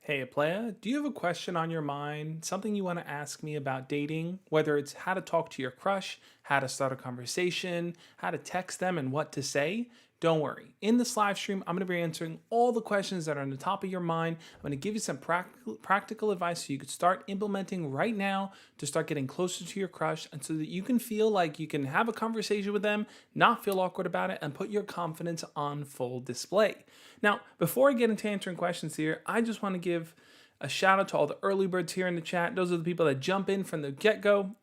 Hey, playa, do you have a question on your mind? Something you want to ask me about dating? Whether it's how to talk to your crush, how to start a conversation, how to text them, and what to say? Don't worry. In this live stream, I'm going to be answering all the questions that are on the top of your mind. I'm going to give you some practical advice so you could start implementing right now to start getting closer to your crush and so that you can feel like you can have a conversation with them, not feel awkward about it, and put your confidence on full display. Now, before I get into answering questions here, I just want to give a shout out to all the early birds here in the chat. Those are the people that jump in from the get-go.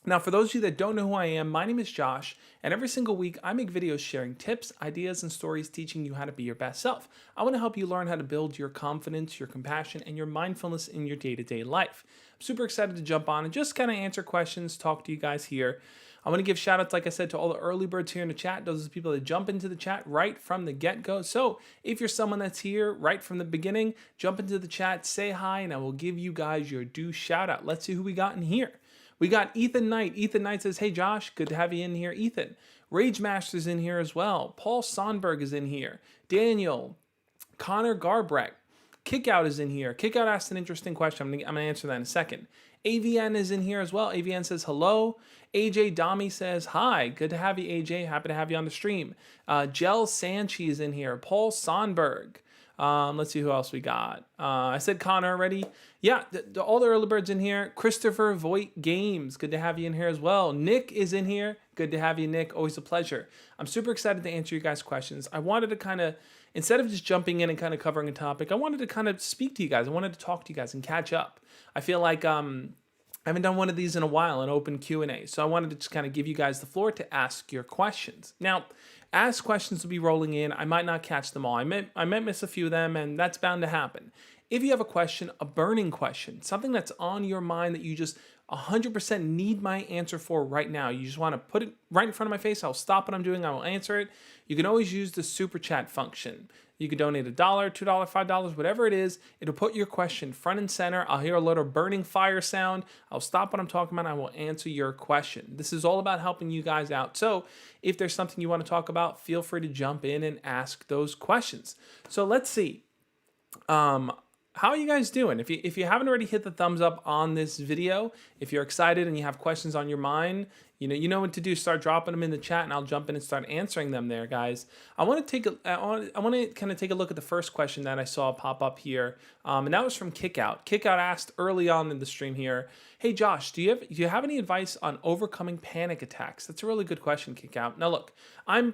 Now, for those of you that don't know who I am, my name is Josh, and every single week I make videos sharing tips, ideas, and stories teaching you how to be your best self. I want to help you learn how to build your confidence, your compassion, and your mindfulness in your day-to-day life. I'm super excited to jump on and just kind of answer questions, talk to you guys here. I want to give shout outs, like I said, to all the early birds here in the chat. Those are the people that jump into the chat right from the get-go. So if you're someone that's here right from the beginning, jump into the chat, say hi, and I will give you guys your due shout out. Let's see who we got in here. We got Ethan Knight. Ethan Knight says, hey, Josh, good to have you in here. Ethan. Rage Master's in here as well. Paul Sonberg is in here. Daniel. Connor Garbrecht. Kickout is in here. Kickout asked an interesting question. I'm going to answer that in a second. AVN is in here as well. AVN says hello. AJ Dami says hi. Good to have you, AJ. Happy to have you on the stream. Jel Sanchi is in here. Paul Sonberg. Let's see who else we got. I said Connor already. Yeah, all the early birds in here. Christopher Voigt Games. Good to have you in here as well. Nick is in here. Good to have you, Nick. Always a pleasure. I'm super excited to answer you guys' questions. I wanted to kind of, instead of just jumping in and kind of covering a topic, I wanted to kind of speak to you guys. I wanted to talk to you guys and catch up. I feel like I haven't done one of these in a while, an open Q&A. So I wanted to just kind of give you guys the floor to ask your questions. Now, as questions will be rolling in, I might not catch them all. I might miss a few of them, and that's bound to happen. If you have a question, a burning question, something that's on your mind that you just 100% need my answer for right now, you just want to put it right in front of my face, I'll stop what I'm doing, I will answer it. You can always use the super chat function. You can donate $1, $2, $5, whatever it is. It'll put your question front and center. I'll hear a little burning fire sound. I'll stop what I'm talking about. I will answer your question. This is all about helping you guys out. So if there's something you want to talk about, feel free to jump in and ask those questions. So let's see. How are you guys doing? If you haven't already hit the thumbs up on this video, if you're excited and you have questions on your mind, you know what to do. Start dropping them in the chat, and I'll jump in and start answering them there, guys. I want to kind of take a look at the first question that I saw pop up here, and that was from Kickout. Kickout asked early on in the stream here, "Hey Josh, do you have any advice on overcoming panic attacks?" That's a really good question, Kickout. Now look, I'm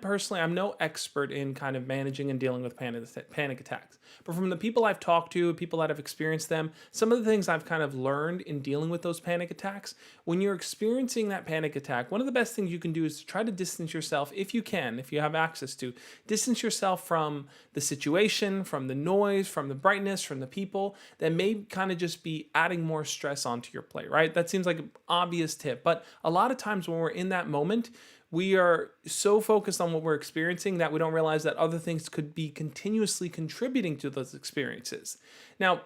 no expert in kind of managing and dealing with panic attacks, but from the people I've talked to, people that have experienced them, some of the things I've kind of learned in dealing with those panic attacks. When you're experiencing that panic attack, one of the best things you can do is to try to distance yourself, if you can, if you have access to, distance yourself from the situation, from the noise, from the brightness, from the people that may kind of just be adding more stress onto your plate, right? That seems like an obvious tip, but a lot of times when we're in that moment, we are so focused on what we're experiencing that we don't realize that other things could be continuously contributing to those experiences. Now,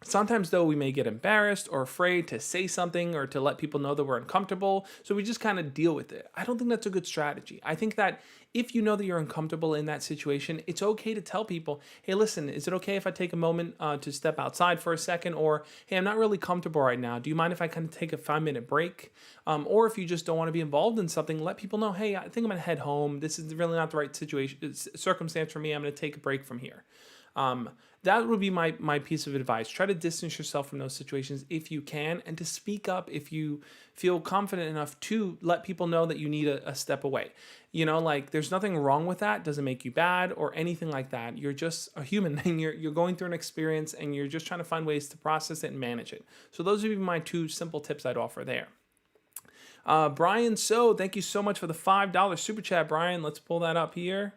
sometimes, though, we may get embarrassed or afraid to say something or to let people know that we're uncomfortable, so we just kind of deal with it. I don't think that's a good strategy. I think that if you know that you're uncomfortable in that situation, it's okay to tell people, hey, listen, is it okay if I take a moment to step outside for a second? Or, hey, I'm not really comfortable right now. Do you mind if I kind of take a 5-minute break? Or if you just don't want to be involved in something, let people know, hey, I think I'm going to head home. This is really not the right circumstance for me. I'm going to take a break from here. That would be my piece of advice. Try to distance yourself from those situations if you can, and to speak up if you feel confident enough to let people know that you need a step away. There's nothing wrong with that. It doesn't make you bad or anything like that. You're just a human and you're going through an experience and you're just trying to find ways to process it and manage it. So those would be my 2 simple tips I'd offer there. Brian thank you so much for the $5 super chat, Brian. Let's pull that up here.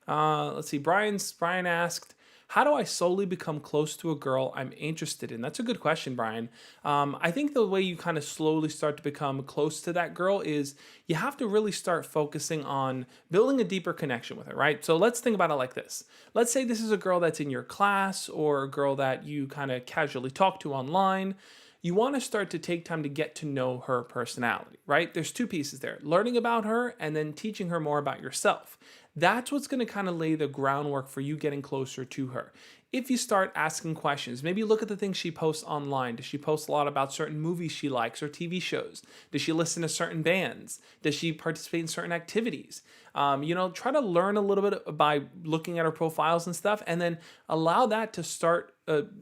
Let's see. Brian asked, how do I slowly become close to a girl I'm interested in? That's a good question, Brian. I think the way you kind of slowly start to become close to that girl is you have to really start focusing on building a deeper connection with her, right? So let's think about it like this. Let's say this is a girl that's in your class or a girl that you kind of casually talk to online. you want to start to take time to get to know her personality, right? There's two pieces there, learning about her and then teaching her more about yourself. That's what's going to kind of lay the groundwork for you getting closer to her. If you start asking questions, maybe look at the things she posts online. Does she post a lot about certain movies she likes or TV shows? Does she listen to certain bands? Does she participate in certain activities? Try to learn a little bit by looking at her profiles and stuff, and then allow that to start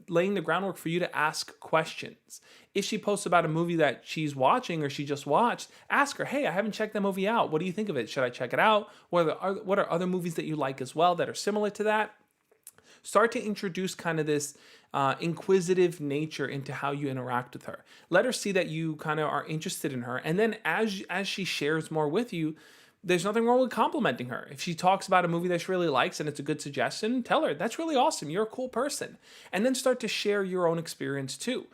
laying the groundwork for you to ask questions. If she posts about a movie that she's watching or she just watched, ask her, hey, I haven't checked that movie out. What do you think of it? Should I check it out? What are other movies that you like as well that are similar to that? Start to introduce kind of this inquisitive nature into how you interact with her. Let her see that you kind of are interested in her. And then as she shares more with you, there's nothing wrong with complimenting her. If she talks about a movie that she really likes and it's a good suggestion, tell her, that's really awesome. You're a cool person. And then start to share your own experience too.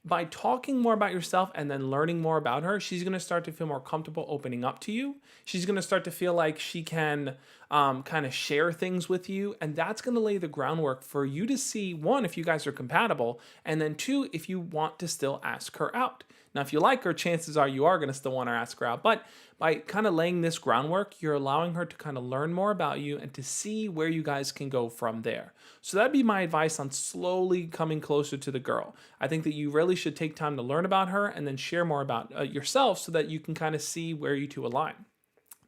By talking more about yourself and then learning more about her, she's going to start to feel more comfortable opening up to you. She's going to start to feel like she can kind of share things with you. And that's going to lay the groundwork for you to see, one, if you guys are compatible, and then two, if you want to still ask her out. Now, if you like her, chances are you are going to still want to ask her out. But by kind of laying this groundwork, you're allowing her to kind of learn more about you and to see where you guys can go from there. So that'd be my advice on slowly coming closer to the girl. I think that you really should take time to learn about her and then share more about yourself so that you can kind of see where you two align.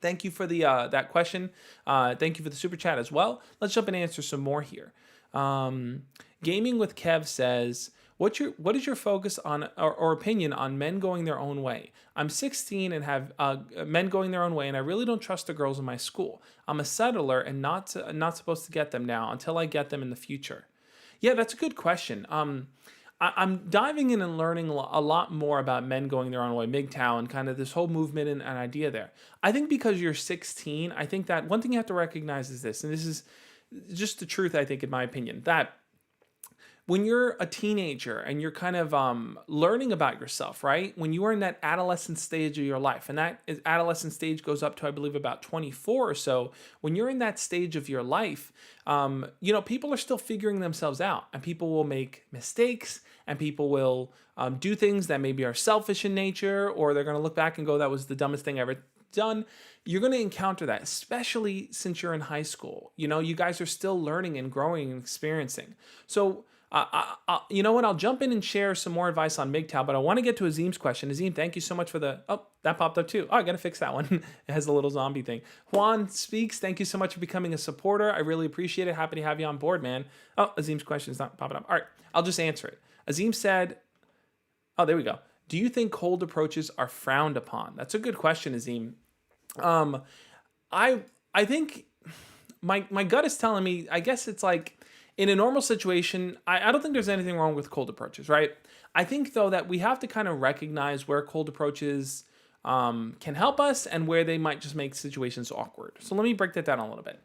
Thank you for the that question. Thank you for the super chat as well. Let's jump and answer some more here. Gaming with Kev says, what is your focus on or opinion on men going their own way? I'm 16 and have men going their own way, and I really don't trust the girls in my school. I'm a settler and not supposed to get them now until I get them in the future. Yeah, that's a good question. I'm diving in and learning a lot more about men going their own way, MGTOW, and kind of this whole movement and idea there. I think because you're 16, I think that one thing you have to recognize is this, and this is just the truth, I think, in my opinion, that when you're a teenager and you're kind of learning about yourself, right? When you are in that adolescent stage of your life, and that adolescent stage goes up to, I believe, about 24 or so. When you're in that stage of your life, people are still figuring themselves out, and people will make mistakes, and people will do things that maybe are selfish in nature, or they're going to look back and go, that was the dumbest thing I ever done. You're going to encounter that, especially since you're in high school. You guys are still learning and growing and experiencing. So, you know what? I'll jump in and share some more advice on MGTOW, but I want to get to Azim's question. Azim, thank you so much for that popped up too. Oh, I got to fix that one. It has a little zombie thing. Juan speaks. Thank you so much for becoming a supporter. I really appreciate it. Happy to have you on board, man. Oh, Azim's question is not popping up. All right. I'll just answer it. Azim said, oh, there we go. Do you think cold approaches are frowned upon? That's a good question, Azim. I think my gut is telling me, I guess it's like, in a normal situation, I don't think there's anything wrong with cold approaches, right? I think, though, that we have to kind of recognize where cold approaches can help us and where they might just make situations awkward. So let me break that down a little bit.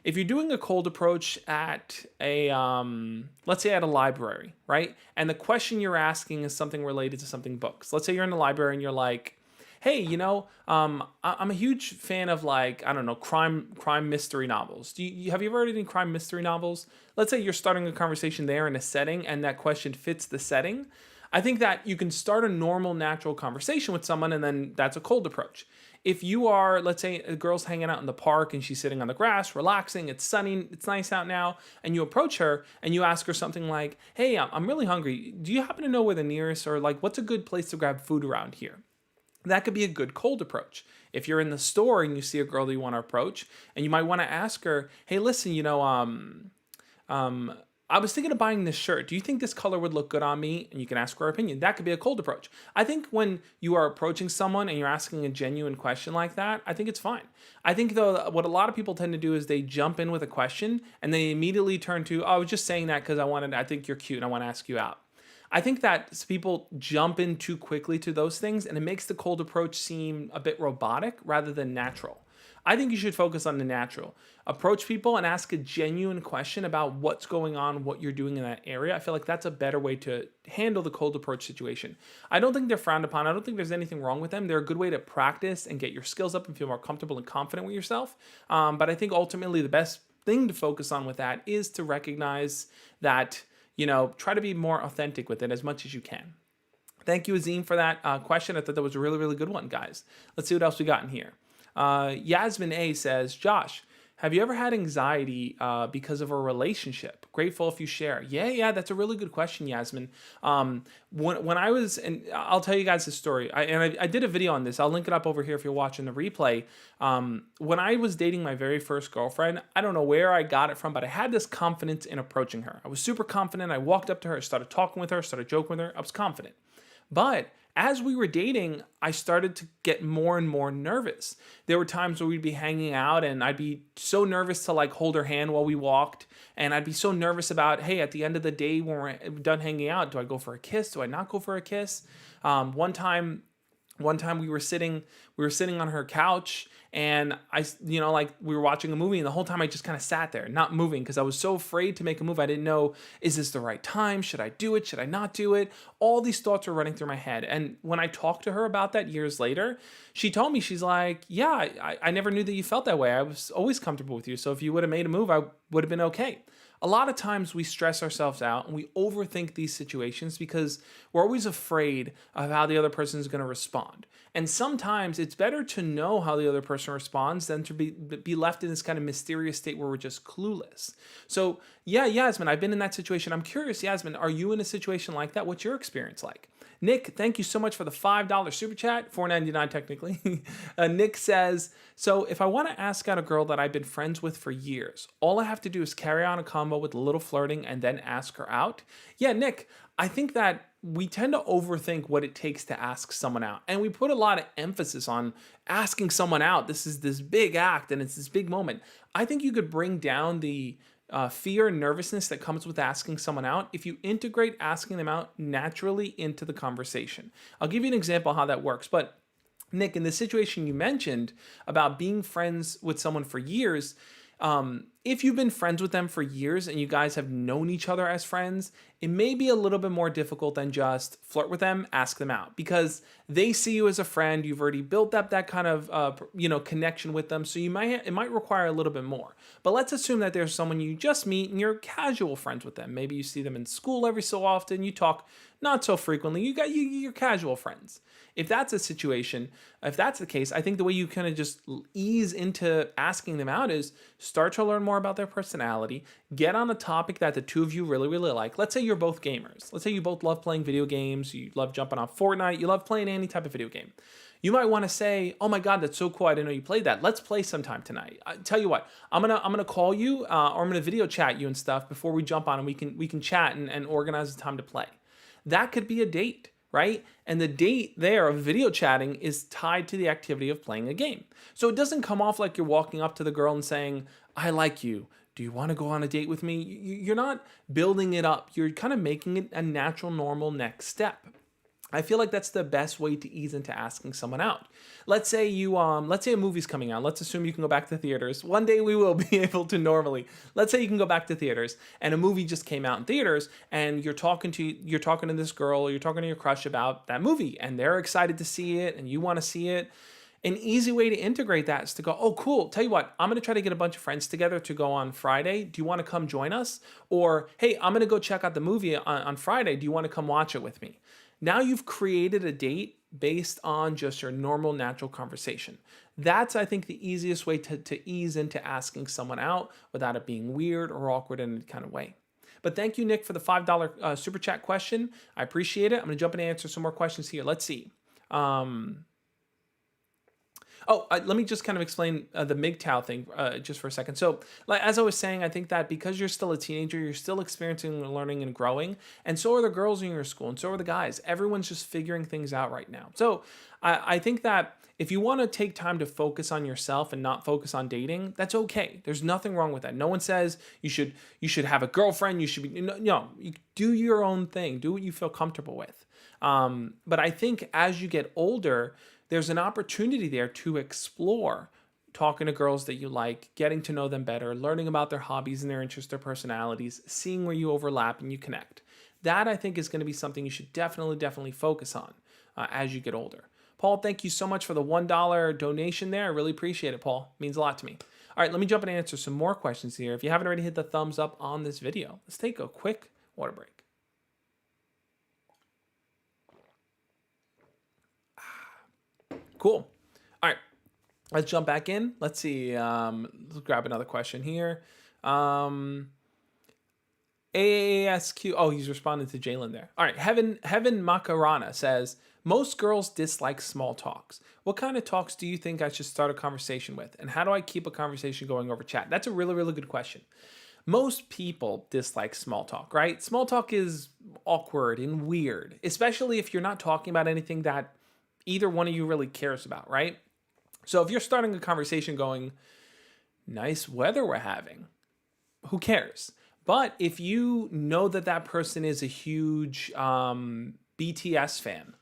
If you're doing a cold approach at let's say at a library, right? And the question you're asking is something related to something books. Let's say you're in the library and you're like, hey, I'm a huge fan of, like, I don't know, crime mystery novels. Have you ever read any crime mystery novels? Let's say you're starting a conversation there in a setting and that question fits the setting. I think that you can start a normal, natural conversation with someone, and then that's a cold approach. If you are, let's say a girl's hanging out in the park and she's sitting on the grass, relaxing, it's sunny, it's nice out now, and you approach her and you ask her something like, hey, I'm really hungry. Do you happen to know where the nearest, or like, what's a good place to grab food around here? That could be a good cold approach. If you're in the store and you see a girl that you want to approach, and you might want to ask her, hey, listen, I was thinking of buying this shirt. Do you think this color would look good on me? And you can ask her opinion. That could be a cold approach. I think when you are approaching someone and you're asking a genuine question like that, I think it's fine. I think, though, what a lot of people tend to do is they jump in with a question and they immediately turn to, oh, I was just saying that because I think you're cute and I want to ask you out. I think that people jump in too quickly to those things, and it makes the cold approach seem a bit robotic rather than natural. I think you should focus on the natural. Approach people and ask a genuine question about what's going on, what you're doing in that area. I feel like that's a better way to handle the cold approach situation. I don't think they're frowned upon. I don't think there's anything wrong with them. They're a good way to practice and get your skills up and feel more comfortable and confident with yourself. But I think ultimately the best thing to focus on with that is to recognize that, try to be more authentic with it as much as you can. Thank you, Azim, for that question. I thought that was a really, really good one, guys. Let's see what else we got in here. Yasmin A says, Josh, have you ever had anxiety because of a relationship? Grateful if you share. Yeah, that's a really good question, Yasmin. When I was, and I'll tell you guys the story. I did a video on this. I'll link it up over here if you're watching the replay. When I was dating my very first girlfriend, I don't know where I got it from, but I had this confidence in approaching her. I was super confident. I walked up to her, started talking with her, started joking with her. I was confident. But as we were dating, I started to get more and more nervous. There were times where we'd be hanging out and I'd be so nervous to like hold her hand while we walked. And I'd be so nervous about, hey, at the end of the day, when we're done hanging out, do I go for a kiss? Do I not go for a kiss? One time we were sitting on her couch and we were watching a movie and the whole time I just kind of sat there, not moving because I was so afraid to make a move. I didn't know, is this the right time? Should I do it? Should I not do it? All these thoughts were running through my head. And when I talked to her about that years later, she told me, she's like, yeah, I never knew that you felt that way. I was always comfortable with you. So if you would have made a move, I would have been okay. A lot of times we stress ourselves out and we overthink these situations because we're always afraid of how the other person is going to respond. And sometimes it's better to know how the other person responds than to be left in this kind of mysterious state where we're just clueless. So yeah, Yasmin, I've been in that situation. I'm curious, Yasmin, are you in a situation like that? What's your experience like? Nick, thank you so much for the $5 super chat, $4.99 technically. Nick says, so if I want to ask out a girl that I've been friends with for years, all I have to do is carry on a convo with a little flirting and then ask her out. Yeah, Nick, I think that we tend to overthink what it takes to ask someone out. And we put a lot of emphasis on asking someone out. This is this big act and it's this big moment. I think you could bring down the fear and nervousness that comes with asking someone out if you integrate asking them out naturally into the conversation. I'll give you an example of how that works. But Nick, in the situation you mentioned about being friends with someone for years, if you've been friends with them for years and you guys have known each other as friends, it may be a little bit more difficult than just flirt with them, ask them out, because they see you as a friend. You've already built up that kind of connection with them, so it might require a little bit more. But let's assume that there's someone you just meet and you're casual friends with them. Maybe you see them in school every so often. You talk not so frequently. You're casual friends. If that's a situation, if that's the case, I think the way you kind of just ease into asking them out is start to learn more about their personality, get on a topic that the two of you really, really like. Let's say you're both gamers. Let's say you both love playing video games. You love jumping on Fortnite. You love playing any type of video game. You might want to say, oh my God, that's so cool. I didn't know you played that. Let's play sometime tonight. I tell you what, I'm gonna call you or I'm gonna video chat you and stuff before we jump on and we can chat and organize the time to play. That could be a date, right? And the date there of video chatting is tied to the activity of playing a game. So it doesn't come off like you're walking up to the girl and saying, I like you. Do you want to go on a date with me? You're not building it up. You're kind of making it a natural, normal next step. I feel like that's the best way to ease into asking someone out. Let's say let's say a movie's coming out. Let's assume you can go back to theaters. One day we will be able to normally. Let's say you can go back to theaters and a movie just came out in theaters and you're talking to this girl or you're talking to your crush about that movie and they're excited to see it and you want to see it. An easy way to integrate that is to go, oh, cool. Tell you what, I'm going to try to get a bunch of friends together to go on Friday. Do you want to come join us? Or, hey, I'm going to go check out the movie on Friday. Do you want to come watch it with me? Now you've created a date based on just your normal, natural conversation. That's, I think, the easiest way to ease into asking someone out without it being weird or awkward in any kind of way. But thank you, Nick, for the $5 super chat question. I appreciate it. I'm going to jump in and answer some more questions here. Let's see. Let me just kind of explain the MGTOW thing just for a second. So as I was saying, I think that because you're still a teenager, you're still experiencing and learning and growing, and so are the girls in your school, and so are the guys. Everyone's just figuring things out right now. So I think that if you want to take time to focus on yourself and not focus on dating, that's okay. There's nothing wrong with that. No one says you should have a girlfriend. You should be you do your own thing. Do what you feel comfortable with. But I think as you get older, there's an opportunity there to explore talking to girls that you like, getting to know them better, learning about their hobbies and their interests, their personalities, seeing where you overlap and you connect. That, I think, is going to be something you should definitely focus on as you get older. Paul, thank you so much for the $1 donation there. I really appreciate it, Paul. It means a lot to me. All right, let me jump in and answer some more questions here. If you haven't already hit the thumbs up on this video, let's take a quick water break. Cool. All right. Let's jump back in. Let's see. Let's grab another question here. AASQ. Oh, he's responding to Jalen there. All right. Heaven Makarana says, most girls dislike small talks. What kind of talks do you think I should start a conversation with? And how do I keep a conversation going over chat? That's a really, really good question. Most people dislike small talk, right? Small talk is awkward and weird, especially if you're not talking about anything that either one of you really cares about, right? So if you're starting a conversation going, nice weather we're having, who cares? But if you know that that person is a huge BTS fan,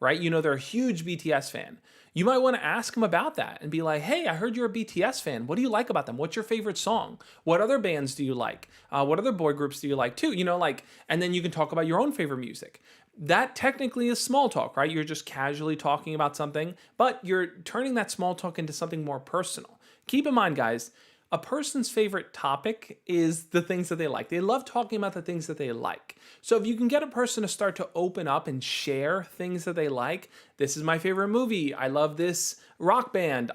right? You know they're a huge BTS fan. You might want to ask them about that and be like, hey, I heard you're a BTS fan. What do you like about them? What's your favorite song? What other bands do you like? What other boy groups do you like too? You know, like, and then you can talk about your own favorite music. That technically is small talk, right? You're just casually talking about something, but you're turning that small talk into something more personal. Keep in mind, guys, a person's favorite topic is the things that they like. They love talking about the things that they like. So if you can get a person to start to open up and share things that they like, this is my favorite movie. I love this rock band.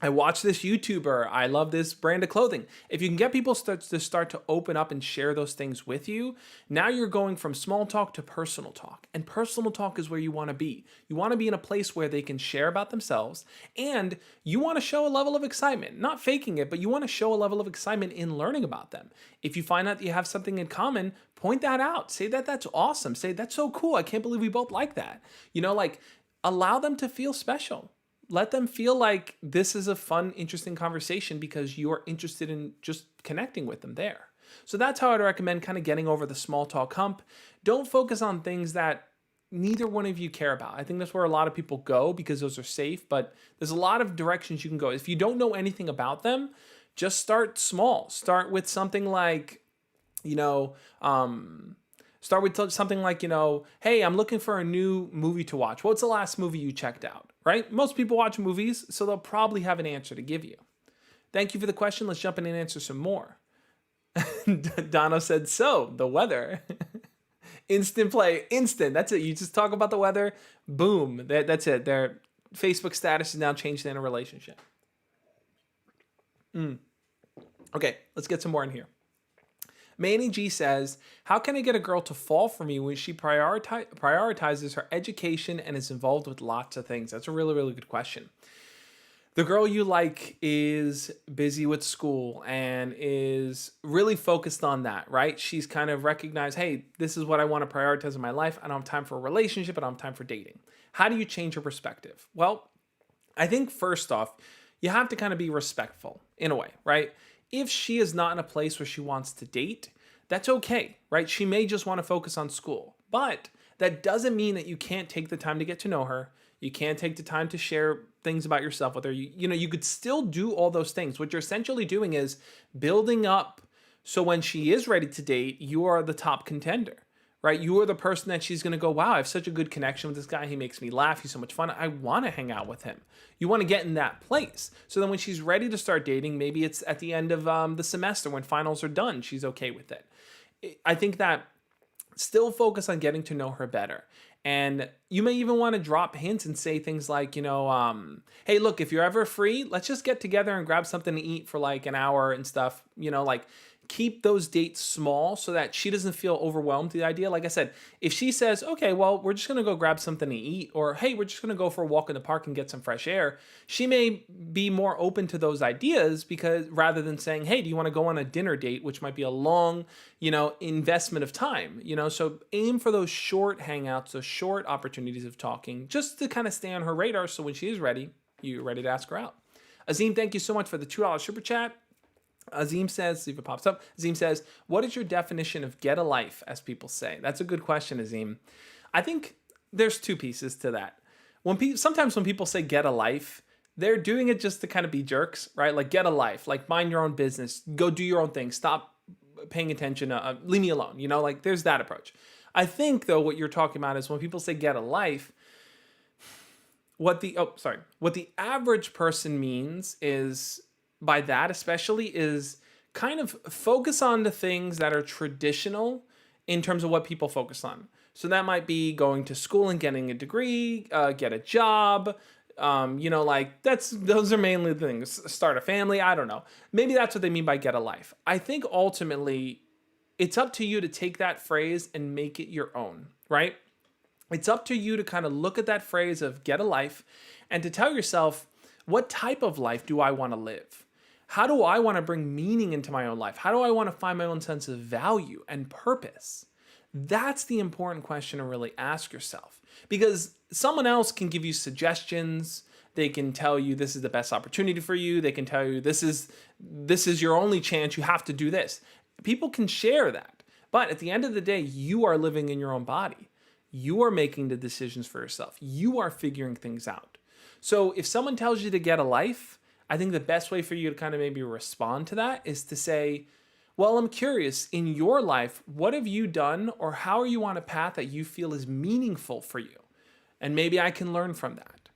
I watch this YouTuber. I love this brand of clothing. If you can get people to start to open up and share those things with you, now you're going from small talk to personal talk. And personal talk is where you want to be. You want to be in a place where they can share about themselves, and you want to show a level of excitement. Not faking it, but you want to show a level of excitement in learning about them. If you find out that you have something in common, point that out. Say that that's awesome. Say that's so cool. I can't believe we both like that. You know, like, allow them to feel special. Let them feel like this is a fun, interesting conversation because you are interested in just connecting with them there. So that's how I'd recommend kind of getting over the small talk hump. Don't focus on things that neither one of you care about. I think that's where a lot of people go because those are safe, but there's a lot of directions you can go. If you don't know anything about them, just start small. Start with something like, start with something like, hey, I'm looking for a new movie to watch. What's the last movie you checked out, right? Most people watch movies, so they'll probably have an answer to give you. Thank you for the question. Let's jump in and answer some more. Dono said, so, the weather. Instant play, instant. That's it. You just talk about the weather, boom. That's it. Their Facebook status is now changed in a relationship. Okay, let's get some more in here. Manny G says, how can I get a girl to fall for me when she prioritizes her education and is involved with lots of things? That's a really, really good question. The girl you like is busy with school and is really focused on that, right? She's kind of recognized, hey, this is what I want to prioritize in my life. I don't have time for a relationship. I don't have time for dating. How do you change your perspective? Well, I think first off, you have to kind of be respectful in a way, right? If she is not in a place where she wants to date, that's okay, right? She may just want to focus on school, but that doesn't mean that you can't take the time to get to know her. You can't take the time to share things about yourself with her. You could still do all those things. What you're essentially doing is building up so when she is ready to date, you are the top contender, right? You are the person that she's going to go, wow, I have such a good connection with this guy. He makes me laugh. He's so much fun. I want to hang out with him. You want to get in that place. So then when she's ready to start dating, maybe it's at the end of the semester when finals are done, she's okay with it. I think that still focus on getting to know her better. And you may even want to drop hints and say things like, hey, look, if you're ever free, let's just get together and grab something to eat for like an hour and stuff, keep those dates small so that she doesn't feel overwhelmed with the idea. Like I said, if she says, okay, well, we're just going to go grab something to eat, or hey, we're just going to go for a walk in the park and get some fresh air, she may be more open to those ideas because rather than saying, hey, do you want to go on a dinner date, which might be a long, investment of time, so aim for those short hangouts, those short opportunities of talking just to kind of stay on her radar. So when she is ready, you're ready to ask her out. Azim, thank you so much for the $2 super chat. Azim says, see if it pops up. Azim says, what is your definition of get a life, as people say? That's a good question, Azim. I think there's two pieces to that. Sometimes when people say get a life, they're doing it just to kind of be jerks, right? Like get a life, like mind your own business, go do your own thing, stop paying attention, leave me alone, there's that approach. I think though, what you're talking about is when people say get a life, what the average person means is, by that especially, is kind of focus on the things that are traditional in terms of what people focus on. So that might be going to school and getting a degree, get a job. Like those are mainly the things. Start a family. I don't know. Maybe that's what they mean by get a life. I think ultimately it's up to you to take that phrase and make it your own, right? It's up to you to kind of look at that phrase of get a life and to tell yourself, what type of life do I want to live? How do I want to bring meaning into my own life? How do I want to find my own sense of value and purpose? That's the important question to really ask yourself, because someone else can give you suggestions. They can tell you this is the best opportunity for you. They can tell you this is your only chance. You have to do this. People can share that. But at the end of the day, you are living in your own body. You are making the decisions for yourself. You are figuring things out. So if someone tells you to get a life, I think the best way for you to kind of maybe respond to that is to say, well, I'm curious, in your life, what have you done, or how are you on a path that you feel is meaningful for you? And maybe I can learn from that.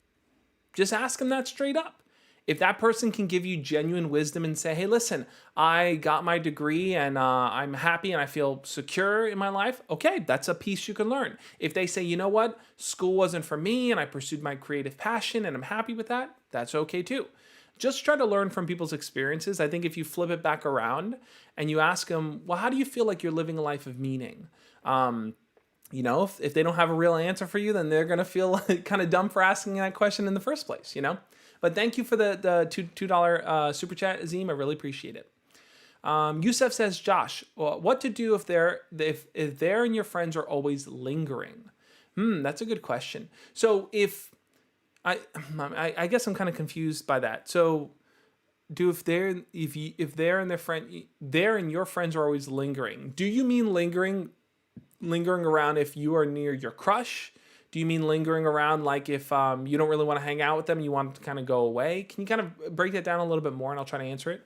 Just ask them that straight up. If that person can give you genuine wisdom and say, hey, listen, I got my degree and I'm happy and I feel secure in my life, okay, that's a piece you can learn. If they say, you know what, school wasn't for me and I pursued my creative passion and I'm happy with that, that's okay too. Just try to learn from people's experiences. I think if you flip it back around and you ask them, well, how do you feel like you're living a life of meaning? If they don't have a real answer for you, then they're going to feel kind of dumb for asking that question in the first place, But thank you for the $2 super chat, Azim. I really appreciate it. Yusef says, Josh, what to do if they're and your friends are always lingering? That's a good question. So if I guess I'm kind of confused by that. So if they're and your friends are always lingering, do you mean lingering around if you are near your crush? Do you mean lingering around like if you don't really want to hang out with them, you want to kind of go away? Can you kind of break that down a little bit more and I'll try to answer it?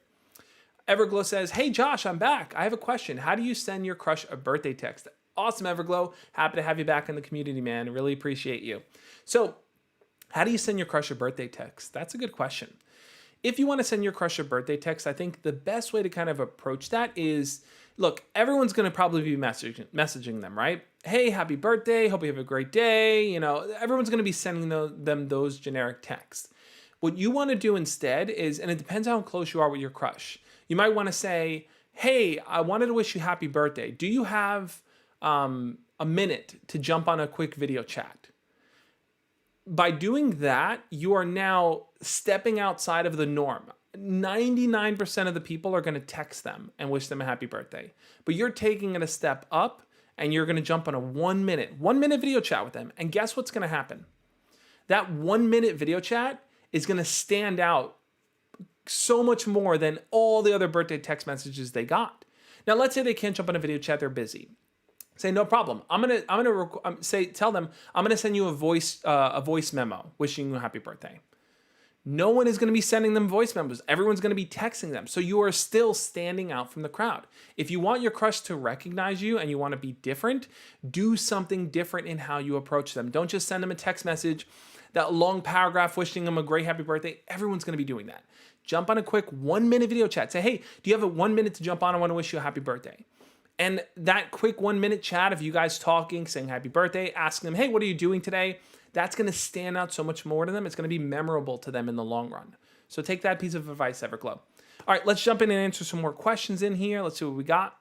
Everglow says, hey Josh, I'm back. I have a question. How do you send your crush a birthday text? Awesome, Everglow. Happy to have you back in the community, man. Really appreciate you. So how do you send your crush a birthday text? That's a good question. If you want to send your crush a birthday text, I think the best way to kind of approach that is, look, everyone's going to probably be messaging them, right? Hey, happy birthday. Hope you have a great day. Everyone's going to be sending them those generic texts. What you want to do instead is, and it depends how close you are with your crush, you might want to say, hey, I wanted to wish you happy birthday. Do you have a minute to jump on a quick video chat? By doing that, you are now stepping outside of the norm. 99% of the people are going to text them and wish them a happy birthday. But you're taking it a step up and you're going to jump on a 1 minute video chat with them. And guess what's going to happen? That 1 minute video chat is going to stand out so much more than all the other birthday text messages they got. Now, let's say they can't jump on a video chat, they're busy. Say, no problem. Tell them, I'm gonna send you a voice memo wishing you a happy birthday. No one is gonna be sending them voice memos. Everyone's gonna be texting them. So you are still standing out from the crowd. If you want your crush to recognize you and you want to be different, do something different in how you approach them. Don't just send them a text message, that long paragraph wishing them a great happy birthday. Everyone's gonna be doing that. Jump on a quick 1 minute video chat. Say, hey, do you have a 1 minute to jump on? I want to wish you a happy birthday. And that quick 1 minute chat of you guys talking, saying happy birthday, asking them, hey, what are you doing today? That's going to stand out so much more to them. It's going to be memorable to them in the long run. So take that piece of advice, Everglow. All right, let's jump in and answer some more questions in here. Let's see what we got.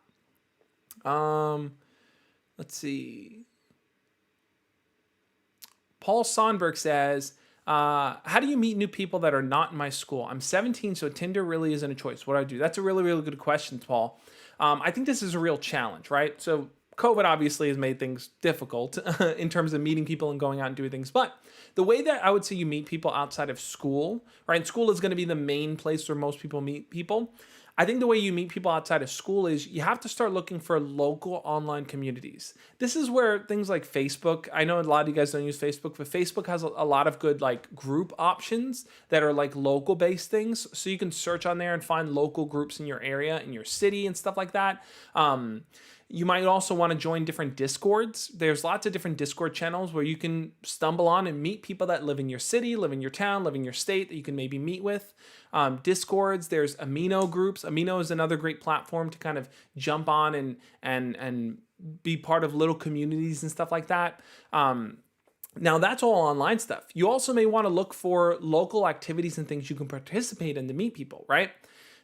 Let's see. Paul Sonberg says, how do you meet new people that are not in my school? I'm 17, so Tinder really isn't a choice. What do I do? That's a really, really good question, Paul. I think this is a real challenge, right? So COVID obviously has made things difficult in terms of meeting people and going out and doing things. But the way that I would say you meet people outside of school, right? And school is going to be the main place where most people meet people. I think the way you meet people outside of school is you have to start looking for local online communities. This is where things like Facebook, I know a lot of you guys don't use Facebook, but Facebook has a lot of good like group options that are like local based things. So you can search on there and find local groups in your area, in your city and stuff like that. You might also want to join different Discords. There's lots of different Discord channels where you can stumble on and meet people that live in your city, live in your town, live in your state that you can maybe meet with. Discords, there's Amino groups. Amino is another great platform to kind of jump on and be part of little communities and stuff like that. Now that's all online stuff. You also may want to look for local activities and things you can participate in to meet people, right?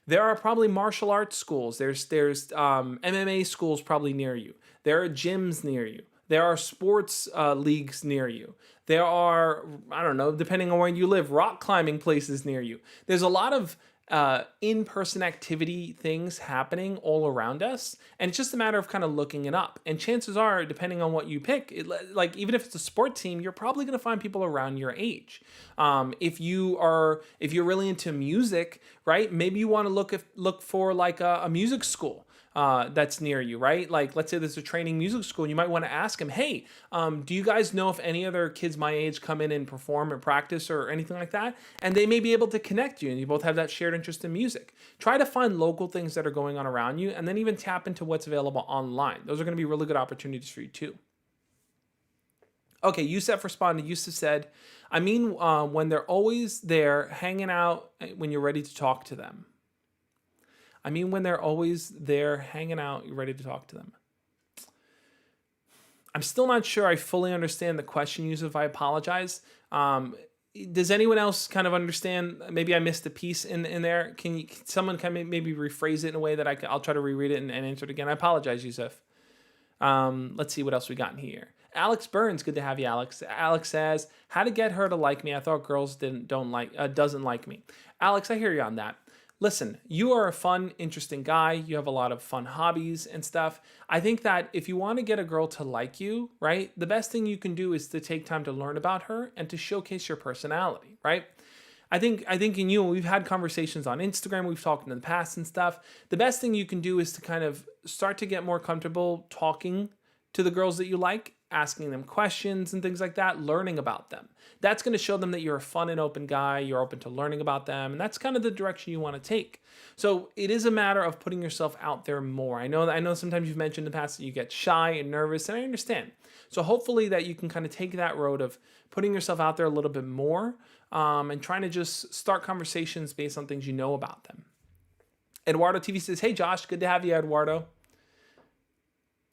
There are probably martial arts schools. There's MMA schools probably near you. There are gyms near you. There are sports leagues near you. There are, I don't know, depending on where you live, rock climbing places near you. There's a lot of in-person activity things happening all around us, and it's just a matter of kind of looking it up. And chances are, depending on what you pick, like even if it's a sport team, you're probably going to find people around your age. If you're really into music, right? Maybe you want to look for like a music school that's near you, right? Like, let's say there's a training music school, and you might want to ask them, hey, do you guys know if any other kids my age come in and perform or practice or anything like that? And they may be able to connect you, and you both have that shared interest in music. Try to find local things that are going on around you, and then even tap into what's available online. Those are going to be really good opportunities for you too. Okay, Yusef responded. Yusef said, I mean, when they're always there hanging out when you're ready to talk to them. I mean, when they're always there hanging out, you're ready to talk to them. I'm still not sure I fully understand the question, Yusuf. I apologize. Does anyone else kind of understand? Maybe I missed a piece in there. Can someone kind of maybe rephrase it in a way that I'll try to reread it and answer it again? I apologize, Yusuf. Let's see what else we got in here. Alex Burns, good to have you, Alex. Alex says, how to get her to like me. I thought girls doesn't like me. Alex, I hear you on that. Listen, you are a fun, interesting guy. You have a lot of fun hobbies and stuff. I think that if you want to get a girl to like you, right, the best thing you can do is to take time to learn about her and to showcase your personality, right? I think in you, we've had conversations on Instagram, we've talked in the past and stuff. The best thing you can do is to kind of start to get more comfortable talking to the girls that you like, asking them questions and things like that, learning about them. That's going to show them that you're a fun and open guy, you're open to learning about them, and that's kind of the direction you want to take. So it is a matter of putting yourself out there more. I know sometimes you've mentioned in the past that you get shy and nervous, and I understand. So hopefully that you can kind of take that road of putting yourself out there a little bit more and trying to just start conversations based on things you know about them. Eduardo TV says, hey Josh, good to have you, Eduardo.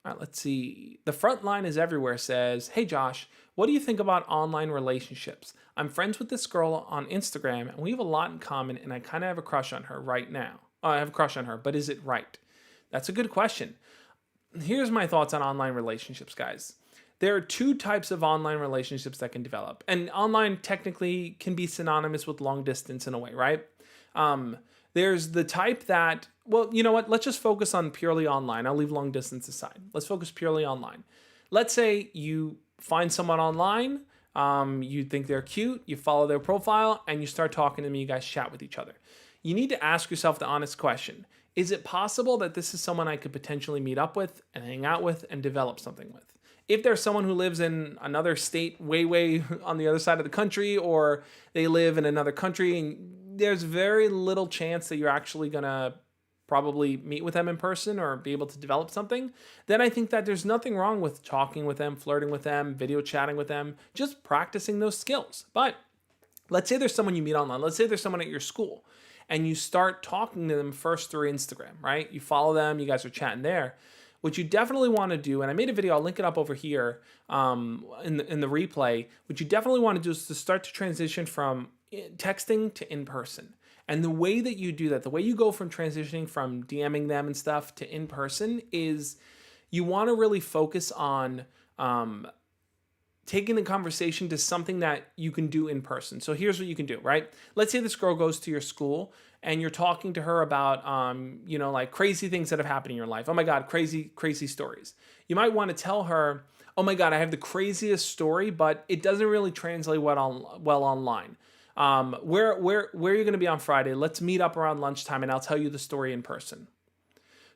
All right, let's see. The front line is everywhere says, hey Josh, what do you think about online relationships? I'm friends with this girl on Instagram and we have a lot in common and I kind of have a crush on her right now. I have a crush on her, but is it right? That's a good question. Here's my thoughts on online relationships, guys. There are two types of online relationships that can develop. And online technically can be synonymous with long distance in a way, right? There's the type that, well, you know what? Let's just focus on purely online. I'll leave long distance aside. Let's focus purely online. Let's say you find someone online, you think they're cute, you follow their profile, and you start talking to them, you guys chat with each other. You need to ask yourself the honest question. Is it possible that this is someone I could potentially meet up with and hang out with and develop something with? If there's someone who lives in another state way on the other side of the country, or they live in another country, and there's very little chance that you're actually going to probably meet with them in person or be able to develop something, then I think that there's nothing wrong with talking with them, flirting with them, video chatting with them, just practicing those skills. But let's say there's someone you meet online. Let's say there's someone at your school and you start talking to them first through Instagram, right? You follow them, you guys are chatting there. What you definitely want to do, and I made a video, I'll link it up over here in the replay, what you definitely want to do is to start to transition from texting to in-person. And the way that you do that, the way you go from transitioning from DMing them and stuff to in-person is you want to really focus on taking the conversation to something that you can do in person. So here's what you can do, right? Let's say this girl goes to your school and you're talking to her about, like crazy things that have happened in your life. Oh my God, crazy stories. You might want to tell her, oh my God, I have the craziest story, but it doesn't really translate well online. Where are you going to be on Friday? Let's meet up around lunchtime and I'll tell you the story in person.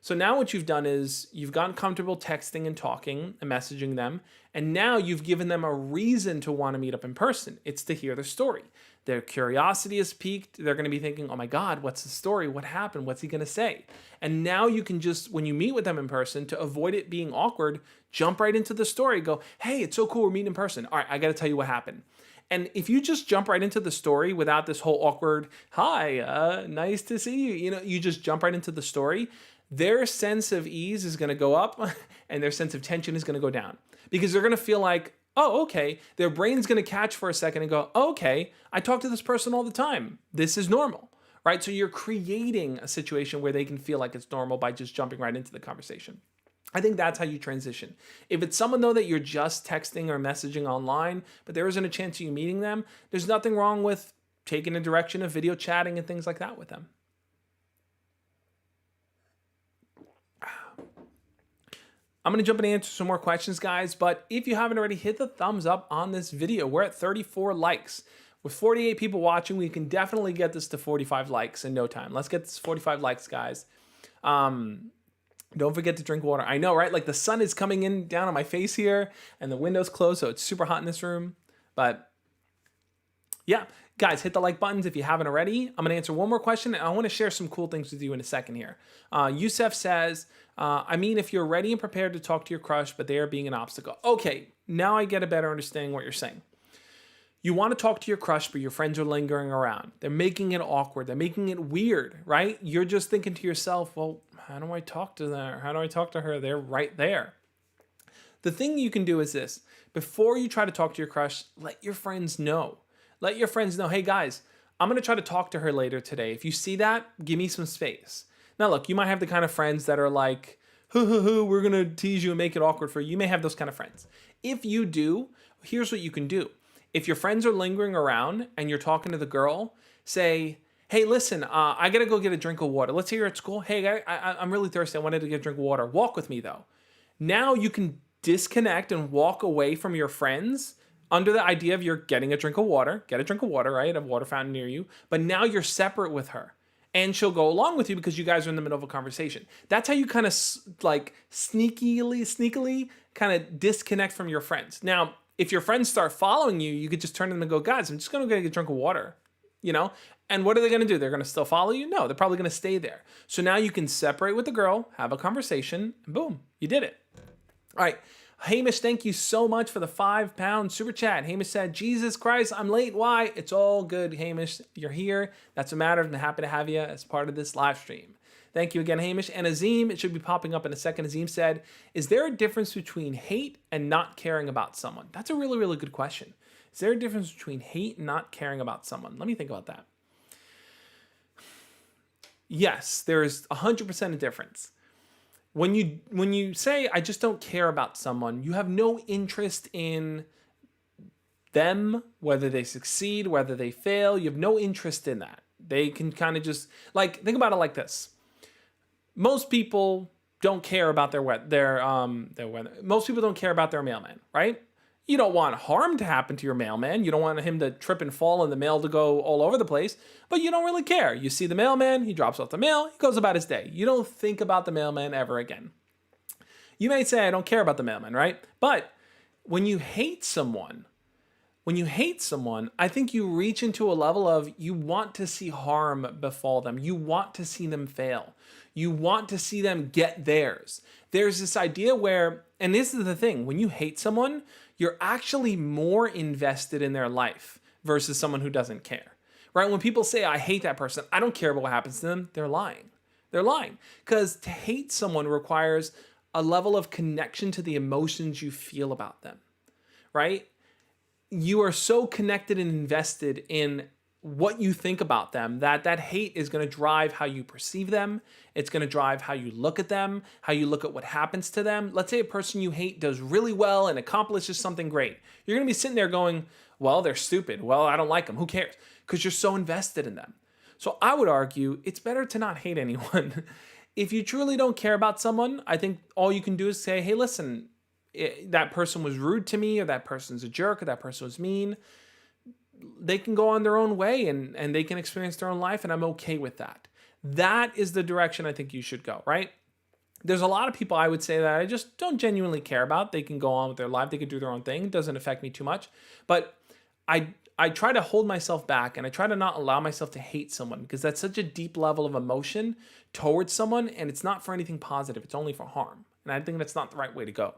So now what you've done is you've gotten comfortable texting and talking and messaging them. And now you've given them a reason to want to meet up in person. It's to hear their story. Their curiosity is piqued. They're going to be thinking, oh my God, what's the story? What happened? What's he going to say? And now you can just, when you meet with them in person, to avoid it being awkward, jump right into the story. Go, hey, it's so cool. We're meeting in person. All right, I got to tell you what happened. And if you just jump right into the story without this whole awkward, hi, nice to see you. You just jump right into the story. their sense of ease is going to go up and their sense of tension is going to go down, because they're going to feel like, oh, okay. Their brain's going to catch for a second and go, oh, okay, I talk to this person all the time. This is normal, right? So you're creating a situation where they can feel like it's normal by just jumping right into the conversation. I think that's how you transition. If it's someone, though, that you're just texting or messaging online, but there isn't a chance of you meeting them, there's nothing wrong with taking a direction of video chatting and things like that with them. I'm going to jump in and answer some more questions, guys, but if you haven't already, hit the thumbs up on this video. We're at 34 likes. With 48 people watching, we can definitely get this to 45 likes in no time. Let's get this 45 likes, guys. Don't forget to drink water. I know, right? Like the sun is coming in down on my face here and the window's closed, so it's super hot in this room. But yeah, guys, hit the like buttons if you haven't already. I'm going to answer one more question, and I want to share some cool things with you in a second here. Yusef says, I mean, if you're ready and prepared to talk to your crush, but they are being an obstacle. Okay, now I get a better understanding what you're saying. You want to talk to your crush, but your friends are lingering around. They're making it awkward. They're making it weird, right? You're just thinking to yourself, well, how do I talk to them? How do I talk to her? They're right there. The thing you can do is this. Before you try to talk to your crush, let your friends know. Let your friends know, hey guys, I'm going to try to talk to her later today. If you see that, give me some space. Now look, you might have the kind of friends that are like, we're going to tease you and make it awkward for you. You may have those kind of friends. If you do, here's what you can do. If your friends are lingering around and you're talking to the girl, say, hey, listen, I got to go get a drink of water. Let's say you're at school. Hey, I'm really thirsty. I wanted to get a drink of water. Walk with me, though. Now you can disconnect and walk away from your friends under the idea of you're getting a drink of water. Get a drink of water, right? A water fountain near you. But now you're separate with her. And she'll go along with you because you guys are in the middle of a conversation. That's how you kind of like sneakily kind of disconnect from your friends. Now, if your friends start following you, you could just turn to them and go, guys, I'm just going to get a drink of water, you know? And what are they going to do? They're going to still follow you? No, they're probably going to stay there. So now you can separate with the girl, have a conversation, and boom, you did it. All right. Hamish, thank you so much for the £5 super chat. Hamish said, Jesus Christ, I'm late. Why? It's all good, Hamish. You're here. That's a matter. I'm happy to have you as part of this live stream. Thank you again, Hamish. And Azim, it should be popping up in a second. Azim said, is there a difference between hate and not caring about someone? That's a really, really good question. Is there a difference between hate and not caring about someone? Let me think about that. Yes, there's 100% a difference. When you say, I just don't care about someone, you have no interest in them, whether they succeed, whether they fail. You have no interest in that. They can kind of just, like, think about it like this. Most people don't care about their weather. Most people don't care about their mailman, right? You don't want harm to happen to your mailman. You don't want him to trip and fall and the mail to go all over the place, but you don't really care. You see the mailman, he drops off the mail, he goes about his day. You don't think about the mailman ever again. You may say, I don't care about the mailman, right? But when you hate someone, I think you reach into a level of you want to see harm befall them. You want to see them fail. You want to see them get theirs. There's this idea where, and this is the thing, when you hate someone, you're actually more invested in their life versus someone who doesn't care, right? When people say, I hate that person, I don't care about what happens to them, they're lying. They're lying. Because to hate someone requires a level of connection to the emotions you feel about them, right? You are so connected and invested in what you think about them that hate is going to drive how you perceive them. It's going to drive how you look at them, how you look at what happens to them. Let's say a person you hate does really well and accomplishes something great. You're going to be sitting there going, well, they're stupid. Well, I don't like them. Who cares? Because you're so invested in them. So I would argue it's better to not hate anyone. If you truly don't care about someone, I think all you can do is say, hey, listen, that person was rude to me, or that person's a jerk, or that person was mean. They can go on their own way and they can experience their own life, and I'm okay with that. That is the direction I think you should go, right? There's a lot of people I would say that I just don't genuinely care about. They can go on with their life. They can do their own thing. It doesn't affect me too much. But I try to hold myself back, and I try to not allow myself to hate someone, because that's such a deep level of emotion towards someone, and it's not for anything positive. It's only for harm. And I think that's not the right way to go.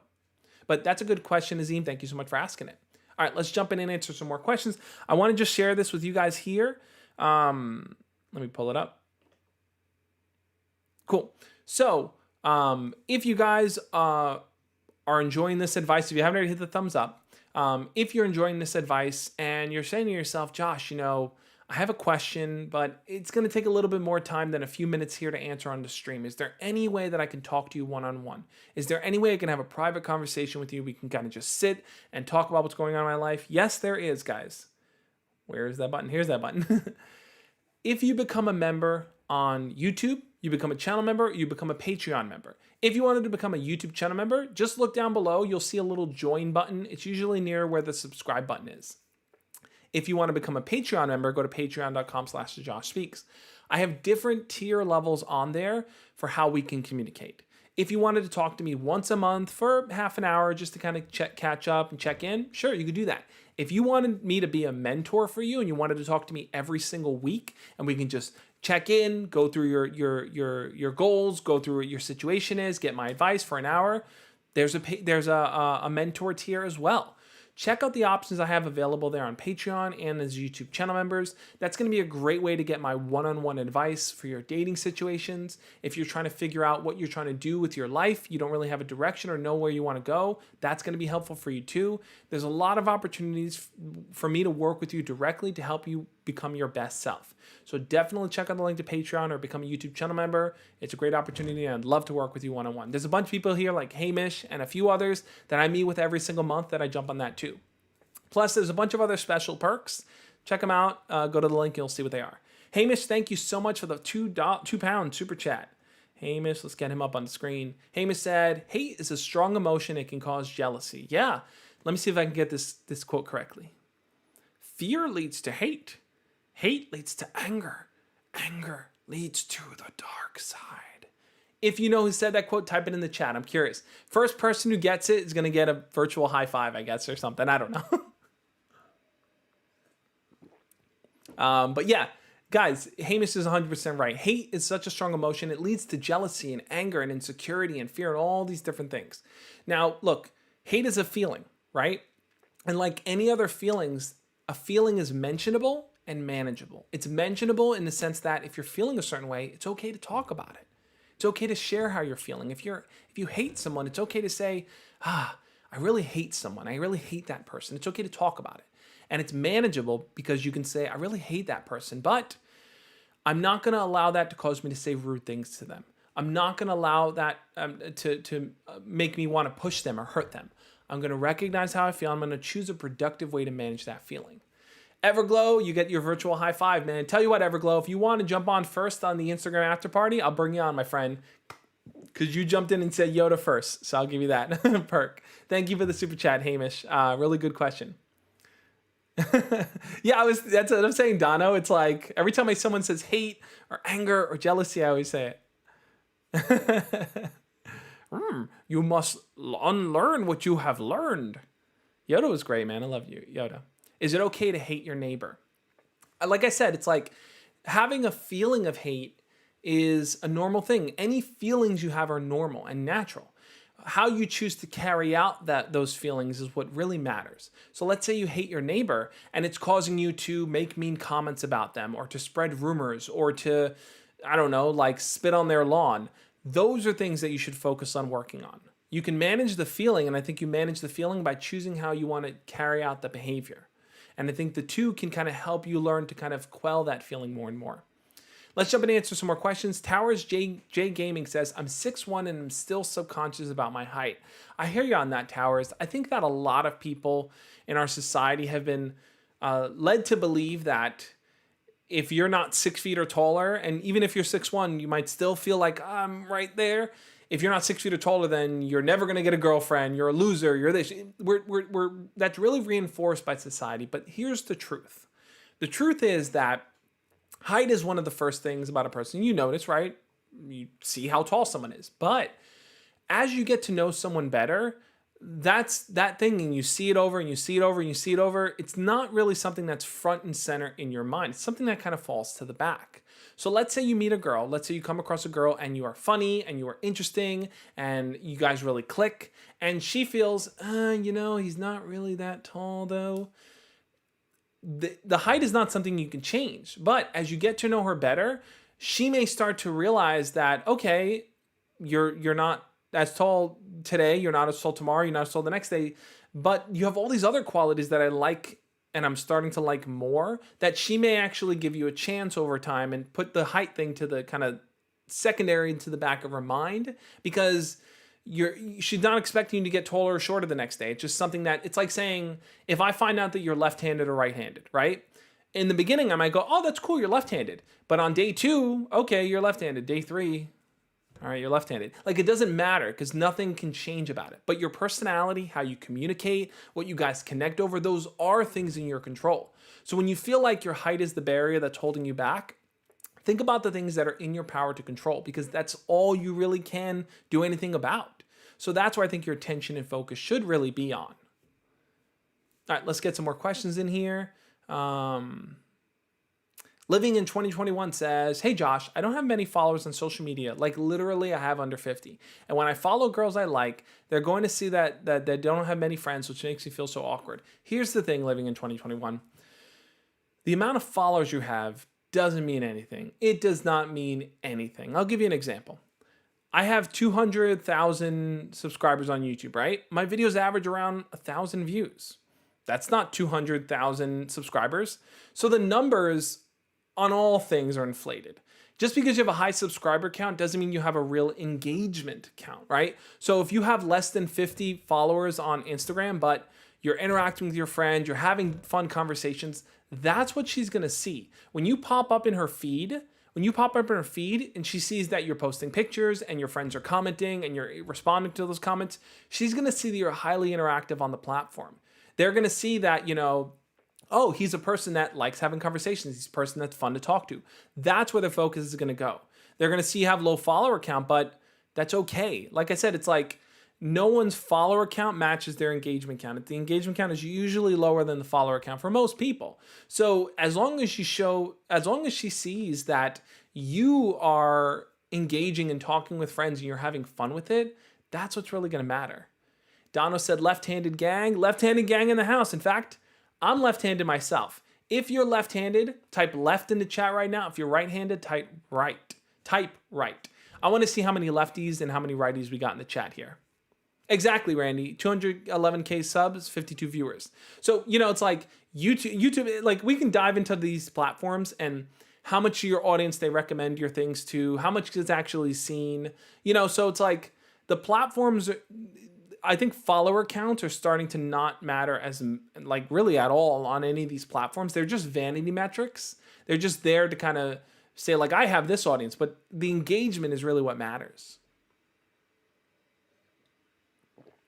But that's a good question, Azim. Thank you so much for asking it. All right, let's jump in and answer some more questions. I want to just share this with you guys here. Let me pull it up. Cool. So if you guys are enjoying this advice, if you haven't already hit the thumbs up, if you're enjoying this advice and you're saying to yourself, Josh, I have a question, but it's going to take a little bit more time than a few minutes here to answer on the stream. Is there any way that I can talk to you one-on-one? Is there any way I can have a private conversation with you? We can kind of just sit and talk about what's going on in my life. Yes, there is, guys. Where is that button? Here's that button. If you become a member on YouTube, you become a channel member, you become a Patreon member. If you wanted to become a YouTube channel member, just look down below. You'll see a little join button. It's usually near where the subscribe button is. If you want to become a Patreon member, go to patreon.com/JoshSpeaks. I have different tier levels on there for how we can communicate. If you wanted to talk to me once a month for half an hour just to kind of catch up and check in, sure, you could do that. If you wanted me to be a mentor for you and you wanted to talk to me every single week and we can just check in, go through your goals, go through what your situation is, get my advice for an hour, there's a mentor tier as well. Check out the options I have available there on Patreon and as YouTube channel members. That's going to be a great way to get my one-on-one advice for your dating situations. If you're trying to figure out what you're trying to do with your life, you don't really have a direction or know where you want to go, that's going to be helpful for you too. There's a lot of opportunities for me to work with you directly to help you become your best self. So definitely check out the link to Patreon or become a YouTube channel member. It's a great opportunity and I'd love to work with you one-on-one. There's a bunch of people here like Hamish and a few others that I meet with every single month that I jump on that too. Plus, there's a bunch of other special perks. Check them out. Go to the link. You'll see what they are. Hamish, thank you so much for the £2 super chat. Hamish, let's get him up on the screen. Hamish said, hate is a strong emotion. It can cause jealousy. Yeah. Let me see if I can get this quote correctly. Fear leads to hate. Hate leads to anger. Anger leads to the dark side. If you know who said that quote, type it in the chat. I'm curious. First person who gets it is going to get a virtual high five, I guess, or something. I don't know. But yeah, guys, Hamish is 100% right. Hate is such a strong emotion. It leads to jealousy and anger and insecurity and fear and all these different things. Now, look, hate is a feeling, right? And like any other feelings, a feeling is mentionable and manageable. It's mentionable in the sense that if you're feeling a certain way, it's okay to talk about it. It's okay to share how you're feeling. If you hate someone, it's okay to say, I really hate someone. I really hate that person. It's okay to talk about it. And it's manageable because you can say, I really hate that person, but I'm not going to allow that to cause me to say rude things to them. I'm not going to allow that to make me want to push them or hurt them. I'm going to recognize how I feel. I'm going to choose a productive way to manage that feeling. Everglow, you get your virtual high five, man. Tell you what, Everglow, if you want to jump on first on the Instagram after party, I'll bring you on, my friend. Because you jumped in and said Yoda first, so I'll give you that perk. Thank you for the super chat, Hamish. Really good question. Yeah, that's what I'm saying, Dono. It's like every time someone says hate or anger or jealousy, I always say it. You must unlearn what you have learned. Yoda was great, man. I love you, Yoda. Is it okay to hate your neighbor? Like I said, it's like having a feeling of hate is a normal thing. Any feelings you have are normal and natural. How you choose to carry out those feelings is what really matters. So let's say you hate your neighbor and it's causing you to make mean comments about them or to spread rumors or to, I don't know, like spit on their lawn. Those are things that you should focus on working on. You can manage the feeling, and I think you manage the feeling by choosing how you want to carry out the behavior. And I think the two can kind of help you learn to kind of quell that feeling more and more. Let's jump in and answer some more questions. Towers J Gaming says, I'm 6'1" and I'm still subconscious about my height. I hear you on that, Towers. I think that a lot of people in our society have been led to believe that if you're not 6 feet or taller, and even if you're 6'1", you might still feel like I'm right there. If you're not 6 feet or taller, then you're never going to get a girlfriend. You're a loser. You're this. That's really reinforced by society. But here's the truth. The truth is that height is one of the first things about a person you notice, right? You see how tall someone is. But as you get to know someone better, that's that thing, and you see it over and you see it over and you see it over. It's not really something that's front and center in your mind. It's something that kind of falls to the back. So let's say you meet a girl. Let's say you come across a girl and you are funny and you are interesting and you guys really click. And she feels, he's not really that tall though. The height is not something you can change. But as you get to know her better, she may start to realize that, okay, you're not as tall today, you're not as tall tomorrow, you're not as tall the next day, but you have all these other qualities that I like and I'm starting to like more, that she may actually give you a chance over time and put the height thing to the kind of secondary into the back of her mind, because she's not expecting you to get taller or shorter the next day. It's just something that, it's like saying, if I find out that you're left-handed or right-handed, right? In the beginning, I might go, oh, that's cool, you're left-handed. But on day 2, okay, you're left-handed. Day 3, all right, you're left-handed. Like, it doesn't matter because nothing can change about it. But your personality, how you communicate, what you guys connect over, those are things in your control. So when you feel like your height is the barrier that's holding you back, think about the things that are in your power to control, because that's all you really can do anything about. So that's where I think your attention and focus should really be on. All right, let's get some more questions in here. Living in 2021 says, hey Josh, I don't have many followers on social media. Like literally I have under 50. And when I follow girls I like, they're going to see that they don't have many friends, which makes me feel so awkward. Here's the thing, living in 2021. The amount of followers you have doesn't mean anything. It does not mean anything. I'll give you an example. I have 200,000 subscribers on YouTube, right? My videos average around 1,000 views. That's not 200,000 subscribers. So the numbers on all things are inflated. Just because you have a high subscriber count doesn't mean you have a real engagement count, right? So if you have less than 50 followers on Instagram, but you're interacting with your friend, you're having fun conversations, that's what she's gonna see. When you pop up in her feed, and she sees that you're posting pictures and your friends are commenting and you're responding to those comments, she's gonna see that you're highly interactive on the platform. They're gonna see that, oh, he's a person that likes having conversations. He's a person that's fun to talk to. That's where their focus is gonna go. They're gonna see you have low follower count, but that's okay. Like I said, it's like, no one's follower count matches their engagement count. The engagement count is usually lower than the follower count for most people. So as long as she sees that you are engaging and talking with friends and you're having fun with it, that's what's really gonna matter. Dono said left-handed gang in the house. In fact, I'm left-handed myself. If you're left-handed, type left in the chat right now. If you're right-handed, type right. Type right. I wanna see how many lefties and how many righties we got in the chat here. Exactly, Randy. 211K subs, 52 viewers. So, it's like YouTube, like we can dive into these platforms and how much of your audience they recommend your things to, how much is actually seen, so it's like the platforms, I think follower counts are starting to not matter as like really at all on any of these platforms. They're just vanity metrics. They're just there to kind of say like, I have this audience, but the engagement is really what matters.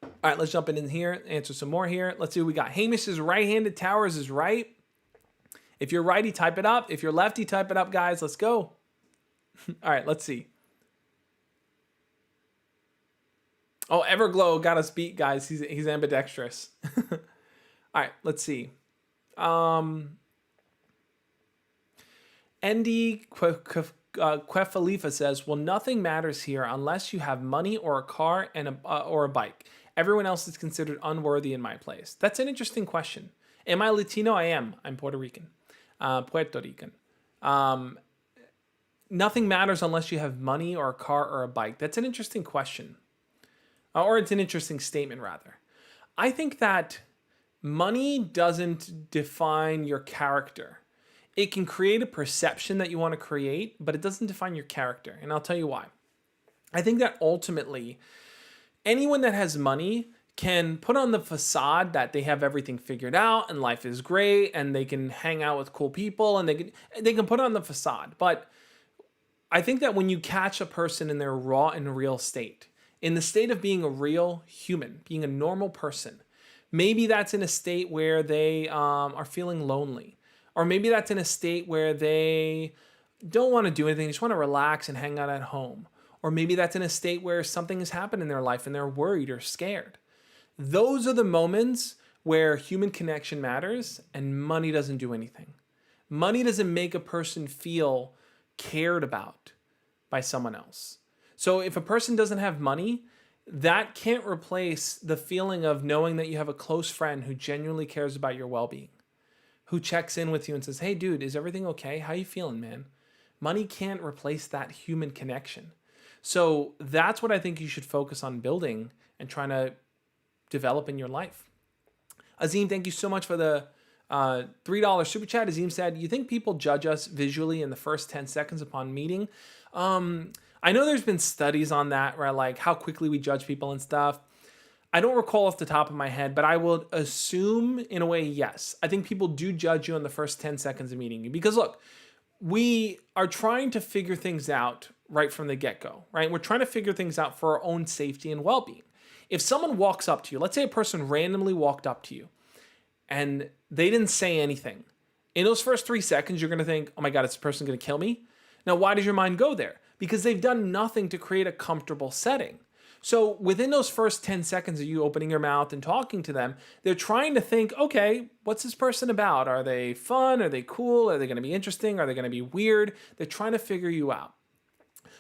All right, let's jump in here, answer some more here. Let's see what we got. Hamish is right-handed, Towers is right. If you're righty, type it up. If you're lefty, type it up, guys. Let's go. All right, let's see. Oh, Everglow got us beat, guys. He's ambidextrous. All right, let's see. Andy Quefalifa says, well, nothing matters here unless you have money or a car and or a bike. Everyone else is considered unworthy in my place. That's an interesting question. Am I Latino? I am. I'm Puerto Rican. Nothing matters unless you have money or a car or a bike. That's an interesting question. Or it's an interesting statement, rather. I think that money doesn't define your character. It can create a perception that you want to create, but it doesn't define your character. And I'll tell you why. I think that ultimately, anyone that has money can put on the facade that they have everything figured out and life is great and they can hang out with cool people and they can put on the facade. But I think that when you catch a person in their raw and real state, in the state of being a real human, being a normal person, maybe that's in a state where they are feeling lonely. Or maybe that's in a state where they don't want to do anything, they just want to relax and hang out at home. Or maybe that's in a state where something has happened in their life and they're worried or scared. Those are the moments where human connection matters and money doesn't do anything. Money doesn't make a person feel cared about by someone else. So if a person doesn't have money, that can't replace the feeling of knowing that you have a close friend who genuinely cares about your well-being, who checks in with you and says, hey dude, is everything okay? How you feeling, man? money can't replace that human connection. So that's what I think you should focus on building and trying to develop in your life. Azim, thank you so much for the $3 super chat. Azim said, you think people judge us visually in the first 10 seconds upon meeting? I know there's been studies on that, right? Like how quickly we judge people and stuff. I don't recall off the top of my head, but I will assume in a way, yes. I think people do judge you in the first 10 seconds of meeting you. Because look, we are trying to figure things out right from the get-go, right? We're trying to figure things out for our own safety and well-being. If someone walks up to you, let's say a person randomly walked up to you and they didn't say anything. In those first 3 seconds, you're going to think, oh my God, is this person going to kill me? Now, why does your mind go there? Because they've done nothing to create a comfortable setting. So within those first 10 seconds of you opening your mouth and talking to them, they're trying to think, okay, what's this person about? Are they fun? Are they cool? Are they going to be interesting? Are they going to be weird? They're trying to figure you out.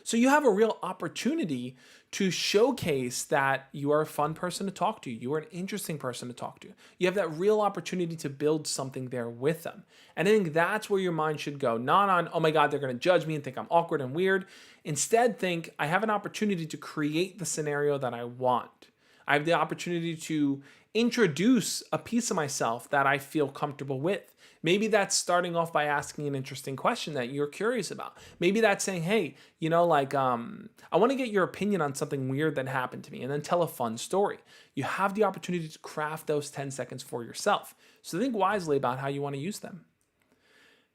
So you have a real opportunity to showcase that you are a fun person to talk to. You are an interesting person to talk to. You have that real opportunity to build something there with them. And I think that's where your mind should go. Not on, oh my God, they're going to judge me and think I'm awkward and weird. Instead, think, I have an opportunity to create the scenario that I want. I have the opportunity to introduce a piece of myself that I feel comfortable with. Maybe that's starting off by asking an interesting question that you're curious about. Maybe that's saying, hey, I want to get your opinion on something weird that happened to me, and then tell a fun story. You have the opportunity to craft those 10 seconds for yourself. So think wisely about how you want to use them.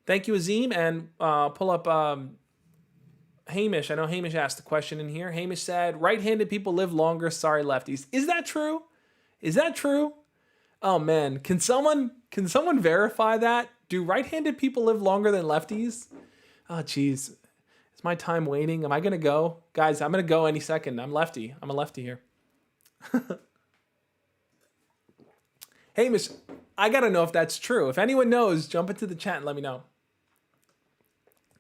Thank you, Azim, and pull up Hamish. I know Hamish asked a question in here. Hamish said, right-handed people live longer, sorry lefties. Is that true? Is that true? Oh man, can someone verify that? Do right-handed people live longer than lefties? Oh geez, is my time waning? Am I gonna go? Guys, I'm gonna go any second. I'm lefty. I'm a lefty here. Hamish, I gotta know if that's true. If anyone knows, jump into the chat and let me know.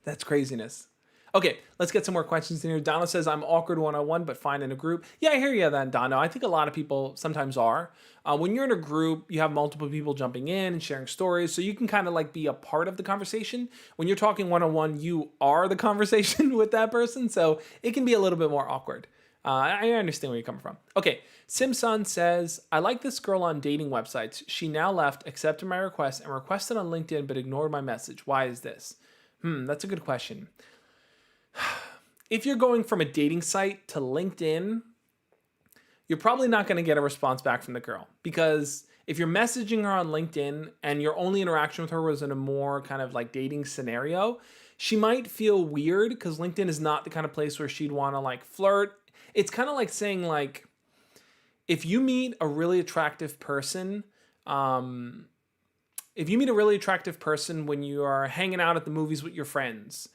That's craziness. Okay, let's get some more questions in here. Dono says, I'm awkward one-on-one, but fine in a group. Yeah, I hear you then, Dono. I think a lot of people sometimes are. When you're in a group, you have multiple people jumping in and sharing stories, so you can kind of like be a part of the conversation. When you're talking one-on-one, you are the conversation with that person, so it can be a little bit more awkward. I understand where you're coming from. Okay, Simson says, I like this girl on dating websites. She now left, accepted my request, and requested on LinkedIn, but ignored my message. Why is this? That's a good question. If you're going from a dating site to LinkedIn, you're probably not going to get a response back from the girl, because if you're messaging her on LinkedIn and your only interaction with her was in a more kind of like dating scenario, she might feel weird because LinkedIn is not the kind of place where she'd want to like flirt. It's kind of like saying like, if you meet a really attractive person, when you are hanging out at the movies with your friends,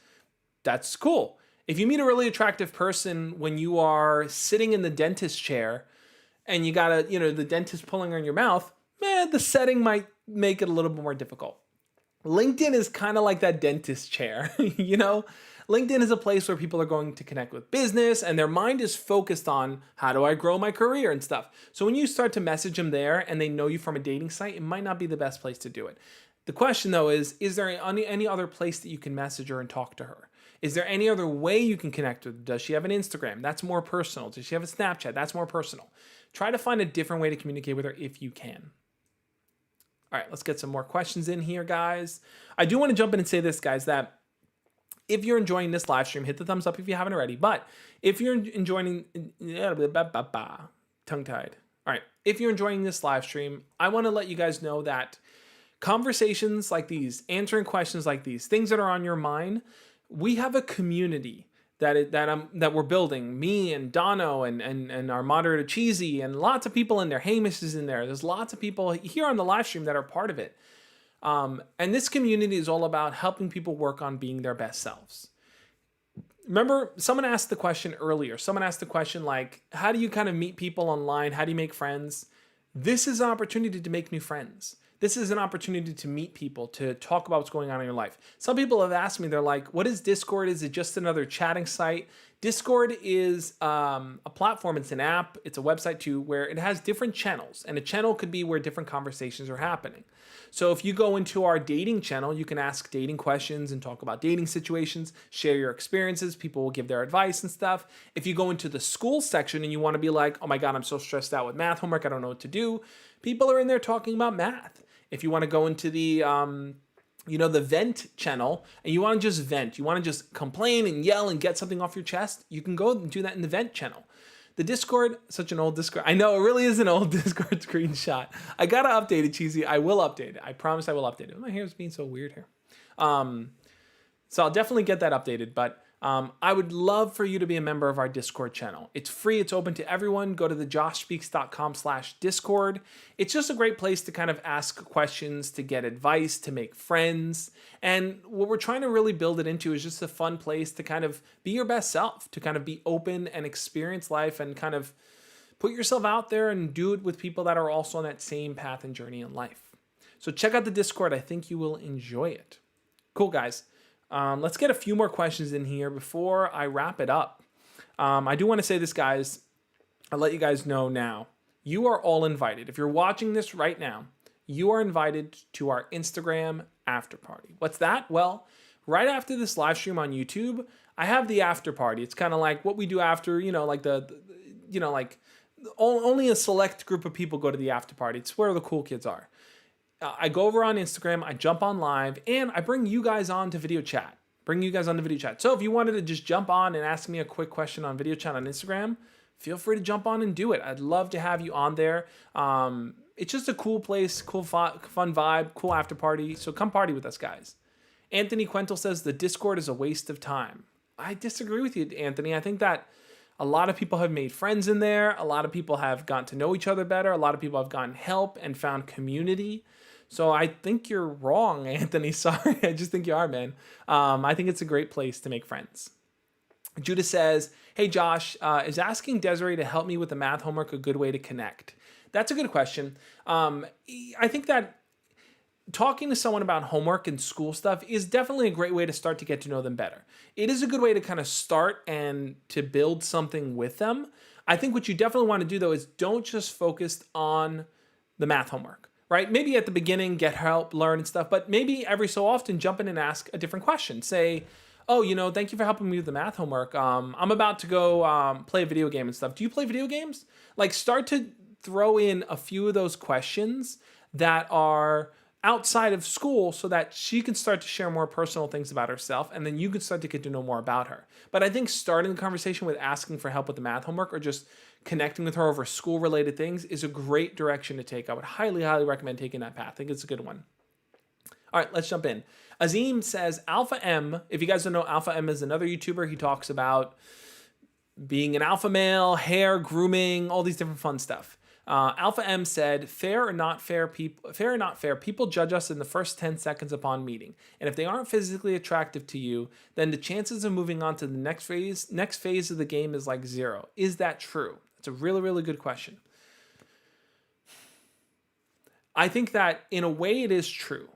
that's cool. If you meet a really attractive person when you are sitting in the dentist chair and you got the dentist pulling on your mouth, the setting might make it a little bit more difficult. LinkedIn is kind of like that dentist chair, LinkedIn is a place where people are going to connect with business and their mind is focused on how do I grow my career and stuff. So when you start to message them there and they know you from a dating site, it might not be the best place to do it. The question though is there any other place that you can message her and talk to her? Is there any other way you can connect with her? Does she have an Instagram? That's more personal. Does she have a Snapchat? That's more personal. Try to find a different way to communicate with her if you can. All right, let's get some more questions in here, guys. I do want to jump in and say this, guys, that if you're enjoying this live stream, hit the thumbs up if you haven't already. But if you're enjoying, tongue-tied. All right, if you're enjoying this live stream, I want to let you guys know that conversations like these, answering questions like these, things that are on your mind, we have a community that we're building. Me and Dono and our moderator Cheesy and lots of people in there. Hamish is in there. There's lots of people here on the live stream that are part of it. And this community is all about helping people work on being their best selves. Remember, someone asked the question earlier. Someone asked the question like, how do you kind of meet people online? How do you make friends? This is an opportunity to make new friends. This is an opportunity to meet people, to talk about what's going on in your life. Some people have asked me, they're like, what is Discord? Is it just another chatting site? Discord is a platform, it's an app, it's a website too, where it has different channels. And a channel could be where different conversations are happening. So if you go into our dating channel, you can ask dating questions and talk about dating situations, share your experiences. People will give their advice and stuff. If you go into the school section and you want to be like, oh my God, I'm so stressed out with math homework, I don't know what to do. People are in there talking about math. If you want to go into the, the vent channel and you want to just vent, you want to just complain and yell and get something off your chest, you can go and do that in the vent channel. The Discord, such an old Discord. I know, it really is an old Discord screenshot. I gotta update it, Cheesy. I will update it. I promise I will update it. My hair is being so weird here. So I'll definitely get that updated, but I would love for you to be a member of our Discord channel. It's free. It's open to everyone. Go to thejoshspeaks.com/Discord. It's just a great place to kind of ask questions, to get advice, to make friends. And what we're trying to really build it into is just a fun place to kind of be your best self, to kind of be open and experience life and kind of put yourself out there and do it with people that are also on that same path and journey in life. So check out the Discord. I think you will enjoy it. Cool, guys. Let's get a few more questions in here before I wrap it up. I do want to say this, guys. I'll let you guys know now. You are all invited. If you're watching this right now, you are invited to our Instagram after party. What's that? Well, right after this live stream on YouTube, I have the after party. It's kind of like what we do after, like only a select group of people go to the after party. It's where the cool kids are. I go over on Instagram, I jump on live, and I bring you guys on to video chat. So if you wanted to just jump on and ask me a quick question on video chat on Instagram, feel free to jump on and do it. I'd love to have you on there. It's just a cool place, cool fun vibe, cool after party. So come party with us, guys. Anthony Quentel says the Discord is a waste of time. I disagree with you, Anthony. I think that a lot of people have made friends in there. A lot of people have gotten to know each other better. A lot of people have gotten help and found community. So I think you're wrong, Anthony. Sorry, I just think you are, man. I think it's a great place to make friends. Judah says, hey, Josh, is asking Desiree to help me with the math homework a good way to connect? That's a good question. I think that talking to someone about homework and school stuff is definitely a great way to start to get to know them better. It is a good way to kind of start and to build something with them. I think what you definitely want to do, though, is don't just focus on the math homework. Right? Maybe at the beginning, get help, learn and stuff, but maybe every so often jump in and ask a different question. Say, oh, thank you for helping me with the math homework. I'm about to go play a video game and stuff. Do you play video games? Like, start to throw in a few of those questions that are outside of school so that she can start to share more personal things about herself, and then you can start to get to know more about her. But I think starting the conversation with asking for help with the math homework or just connecting with her over school-related things is a great direction to take. I would highly, highly recommend taking that path. I think it's a good one. All right, let's jump in. Azim says, Alpha M, if you guys don't know, Alpha M is another YouTuber. He talks about being an alpha male, hair, grooming, all these different fun stuff. Alpha M said, fair or not fair, people judge us in the first 10 seconds upon meeting. And if they aren't physically attractive to you, then the chances of moving on to the next phase of the game is like zero. Is that true? It's a really, really good question. I think that in a way it is true,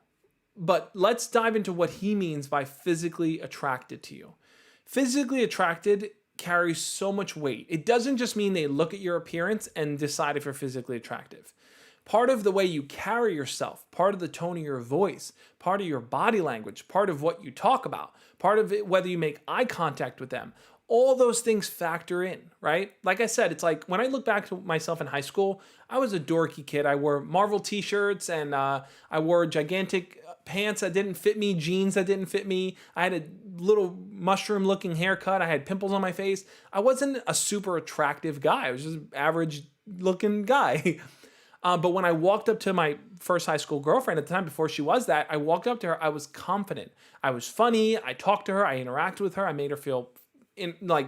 but let's dive into what he means by physically attracted to you. Physically attracted carries so much weight. It doesn't just mean they look at your appearance and decide if you're physically attractive. Part of the way you carry yourself, part of the tone of your voice, part of your body language, part of what you talk about, part of it, whether you make eye contact with them, all those things factor in, right? Like I said, it's like when I look back to myself in high school, I was a dorky kid. I wore Marvel t-shirts and I wore gigantic pants that didn't fit me, jeans that didn't fit me. I had a little mushroom looking haircut. I had pimples on my face. I wasn't a super attractive guy. I was just an average looking guy. But when I walked up to my first high school girlfriend at the time, before she was that, I walked up to her. I was confident. I was funny. I talked to her. I interacted with her. I made her feel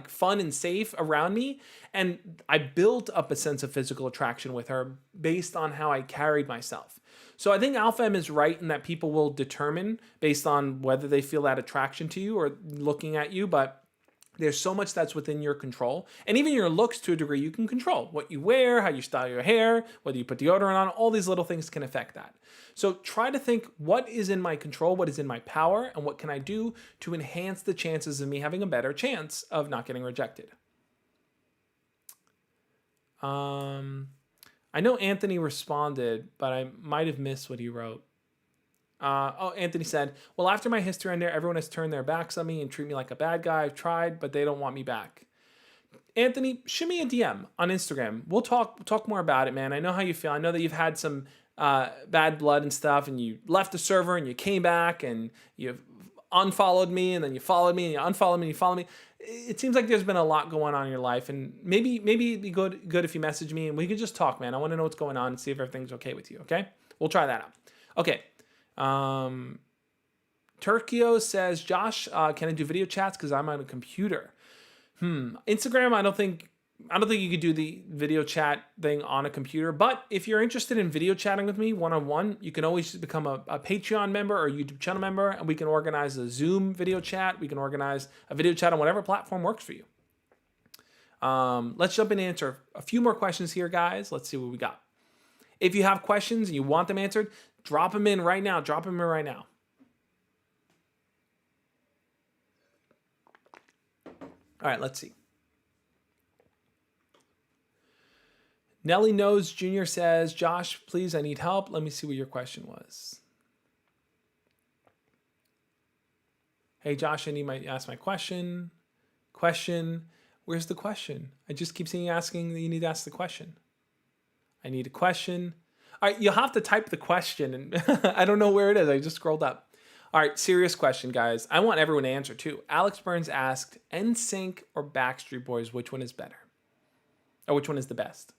fun and safe around me. And I built up a sense of physical attraction with her based on how I carried myself. So I think Alpha M is right in that people will determine based on whether they feel that attraction to you or looking at you. But There's so much that's within your control. And even your looks to a degree you can control. What you wear, how you style your hair, whether you put deodorant on, all these little things can affect that. So try to think what is in my control, what is in my power, and what can I do to enhance the chances of me having a better chance of not getting rejected. I know Anthony responded, but I might have missed what he wrote. Anthony said, well, after my history on there, everyone has turned their backs on me and treat me like a bad guy. I've tried, but they don't want me back. Anthony, shoot me a DM on Instagram. We'll talk more about it, man. I know how you feel. I know that you've had some bad blood and stuff, and you left the server and you came back and you unfollowed me, and then you followed me and you unfollowed me and you followed me. It seems like there's been a lot going on in your life, and maybe it'd be good if you message me and we could just talk, man. I want to know what's going on and see if everything's okay with you. Okay, we'll try that out. Okay. Turkio says, Josh, can I do video chats because I'm on a computer? Instagram, I don't think you could do the video chat thing on a computer, but if you're interested in video chatting with me one-on-one, you can always become a Patreon member or a YouTube channel member, and we can organize a Zoom video chat. We can organize a video chat on whatever platform works for you. Let's jump in and answer a few more questions here, guys. Let's see what we got. If you have questions and you want them answered, drop them in right now. Drop them in right now. All right, let's see. Nelly Knows Jr. says, Josh, please, I need help. Let me see what your question was. Hey, Josh, I need to ask my question. Where's the question? I just keep seeing you asking that you need to ask the question. I need a question. All right, you'll have to type the question, and I don't know where it is. I just scrolled up. All right, serious question, guys. I want everyone to answer, too. Alex Burns asked, NSYNC or Backstreet Boys, which one is better? Or which one is the best?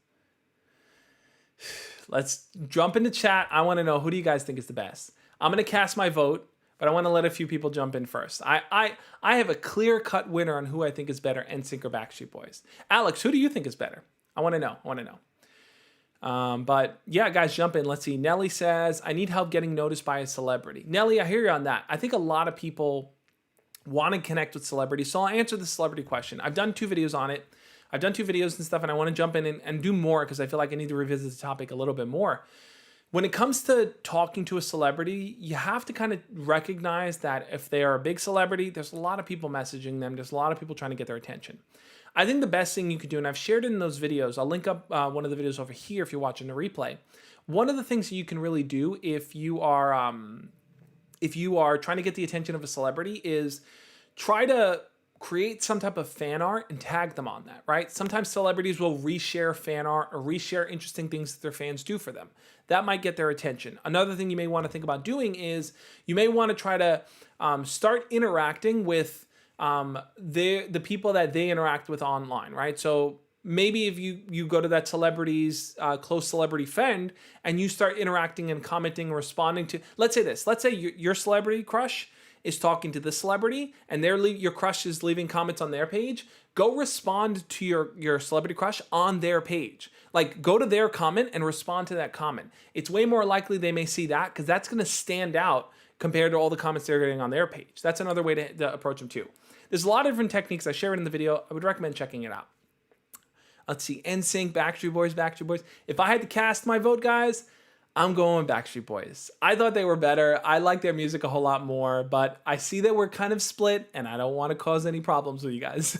Let's jump into chat. I want to know, who do you guys think is the best? I'm going to cast my vote, but I want to let a few people jump in first. I have a clear-cut winner on who I think is better, NSYNC or Backstreet Boys. Alex, who do you think is better? I want to know. But yeah, guys, jump in. Let's see. Nelly says, I need help getting noticed by a celebrity. Nelly, I hear you on that. I think a lot of people want to connect with celebrities. So I'll answer the celebrity question. I've done 2 videos on it. I've done 2 videos and stuff, and I want to jump in and do more because I feel like I need to revisit the topic a little bit more. When it comes to talking to a celebrity, you have to kind of recognize that if they are a big celebrity, there's a lot of people messaging them. There's a lot of people trying to get their attention. I think the best thing you could do, and I've shared it in those videos, I'll link up one of the videos over here if you're watching the replay. One of the things that you can really do if you are trying to get the attention of a celebrity is try to create some type of fan art and tag them on that, right? Sometimes celebrities will reshare fan art or reshare interesting things that their fans do for them. That might get their attention. Another thing you may want to think about doing is you may want to try to start interacting with the people that they interact with online, right? So maybe if you go to that celebrity's close celebrity friend and you start interacting and commenting, responding to, let's say your celebrity crush is talking to this celebrity and your crush is leaving comments on their page, go respond to your celebrity crush on their page. Like, go to their comment and respond to that comment. It's way more likely they may see that because that's going to stand out compared to all the comments they're getting on their page. That's another way to approach them too. There's a lot of different techniques. I share it in the video. I would recommend checking it out. Let's see. NSYNC, Backstreet Boys. If I had to cast my vote, guys, I'm going Backstreet Boys. I thought they were better. I like their music a whole lot more, but I see that we're kind of split, and I don't want to cause any problems with you guys.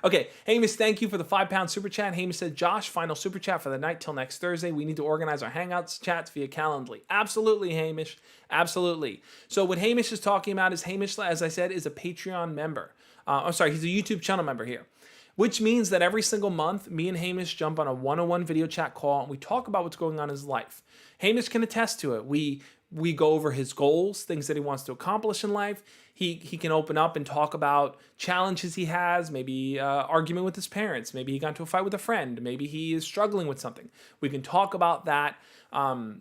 Okay, Hamish, thank you for the £5 super chat. Hamish said, Josh, final super chat for the night till next Thursday. We need to organize our Hangouts chats via Calendly. Absolutely, Hamish. Absolutely. So what Hamish is talking about is Hamish, as I said, is a Patreon member. He's a YouTube channel member here. Which means that every single month, me and Hamish jump on a one-on-one video chat call and we talk about what's going on in his life. Hamish can attest to it. We go over his goals, things that he wants to accomplish in life. He can open up and talk about challenges he has, maybe argument with his parents. Maybe he got into a fight with a friend. Maybe he is struggling with something. We can talk about that. And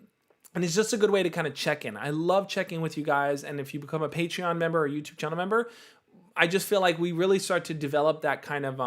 it's just a good way to kind of check in. I love checking with you guys. And if you become a Patreon member or YouTube channel member, I just feel like we really start to develop that kind of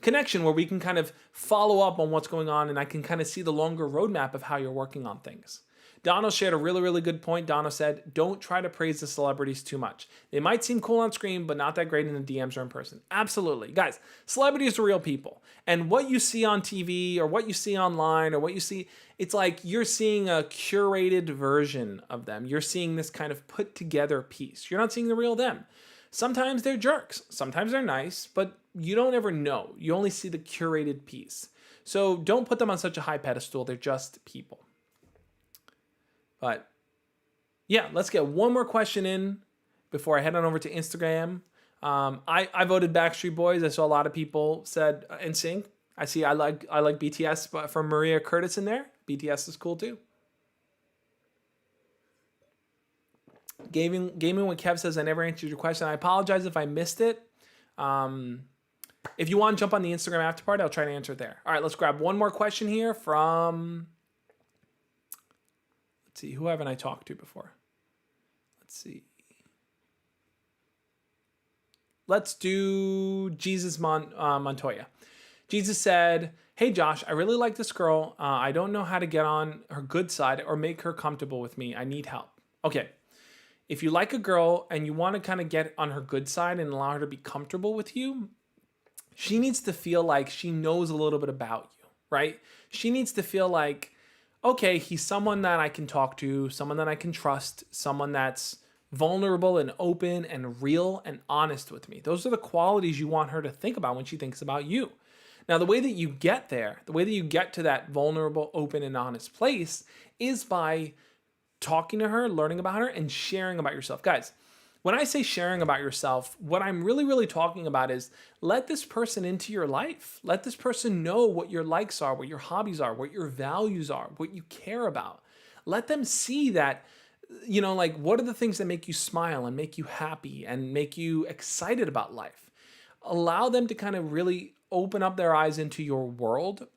connection where we can kind of follow up on what's going on and I can kind of see the longer roadmap of how you're working on things. Dono shared a really, really good point. Dono said, don't try to praise the celebrities too much. They might seem cool on screen, but not that great in the DMs or in person. Absolutely. Guys, celebrities are real people. And what you see on TV or what you see online or what you see, it's like you're seeing a curated version of them. You're seeing this kind of put together piece. You're not seeing the real them. Sometimes they're jerks. Sometimes they're nice, but you don't ever know. You only see the curated piece. So don't put them on such a high pedestal. They're just people. But yeah, let's get one more question in before I head on over to Instagram. I voted Backstreet Boys. I saw a lot of people said NSYNC. I like BTS, but from Maria Curtis in there, BTS is cool too. Gaming with Kev says I never answered your question. I apologize if I missed it. If you want to jump on the Instagram after party, I'll try to answer it there. All right, let's grab one more question here from. Let's see, who haven't I talked to before? Let's see. Let's do Jesus Montoya. Jesus said, hey, Josh, I really like this girl. I don't know how to get on her good side or make her comfortable with me. I need help. Okay. If you like a girl and you want to kind of get on her good side and allow her to be comfortable with you, she needs to feel like she knows a little bit about you, right? She needs to feel like, okay, he's someone that I can talk to, someone that I can trust, someone that's vulnerable and open and real and honest with me. Those are the qualities you want her to think about when she thinks about you. Now, the way that you get there, the way that you get to that vulnerable, open, and honest place is by talking to her, learning about her, and sharing about yourself. Guys, when I say sharing about yourself, what I'm really, really talking about is let this person into your life. Let this person know what your likes are, what your hobbies are, what your values are, what you care about. Let them see that, you know, like what are the things that make you smile and make you happy and make you excited about life. Allow them to kind of really open up their eyes into your world.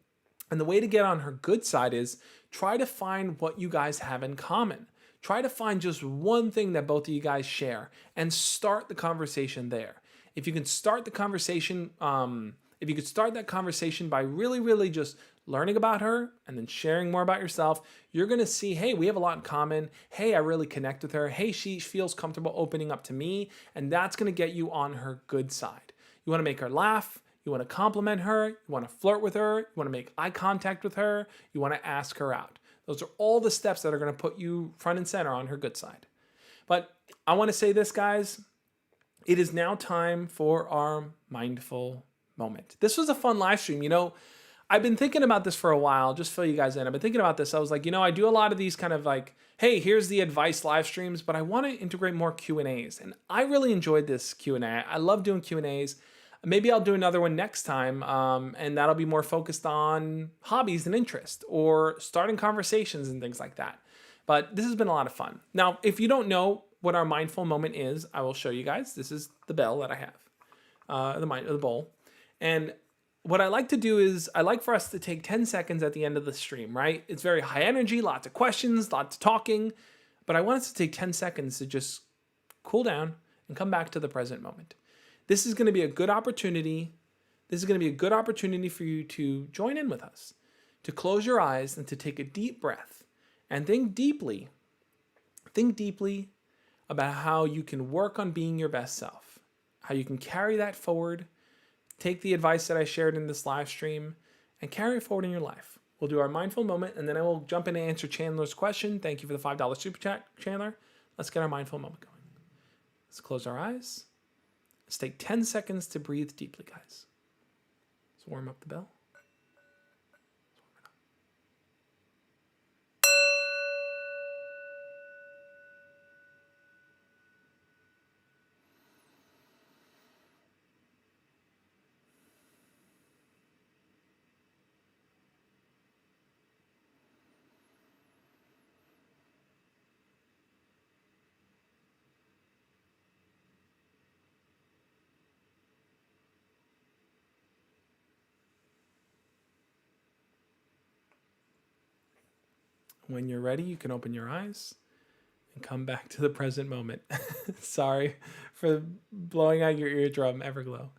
And the way to get on her good side is try to find what you guys have in common. Try to find just one thing that both of you guys share and start the conversation there. If you can start the conversation, if you could start that conversation by really, really just learning about her and then sharing more about yourself, you're going to see, hey, we have a lot in common. Hey, I really connect with her. Hey, she feels comfortable opening up to me. And that's going to get you on her good side. You want to make her laugh. You want to compliment her. You want to flirt with her. You want to make eye contact with her. You want to ask her out. Those are all the steps that are going to put you front and center on her good side. But I want to say this, guys. It is now time for our mindful moment. This was a fun live stream. You know, I've been thinking about this for a while. Just fill you guys in. I've been thinking about this. I was like, you know, I do a lot of these kind of like, hey, here's the advice live streams, but I want to integrate more Q&As. And I really enjoyed this Q&A. I love doing Q&As. Maybe I'll do another one next time, and that'll be more focused on hobbies and interest or starting conversations and things like that. But this has been a lot of fun. Now, if you don't know what our mindful moment is, I will show you guys. This is the bell that I have, the bowl. And what I like to do is I like for us to take 10 seconds at the end of the stream, right? It's very high energy, lots of questions, lots of talking, but I want us to take 10 seconds to just cool down and come back to the present moment. This is going to be a good opportunity. This is going to be a good opportunity for you to join in with us, to close your eyes and to take a deep breath and think deeply about how you can work on being your best self, how you can carry that forward, take the advice that I shared in this live stream and carry it forward in your life. We'll do our mindful moment and then I will jump in and answer Chandler's question. Thank you for the $5 super chat, Chandler. Let's get our mindful moment going. Let's close our eyes. Let's take 10 seconds to breathe deeply, guys. Let's warm up the bell. When you're ready, you can open your eyes and come back to the present moment. Sorry for blowing out your eardrum, Everglow.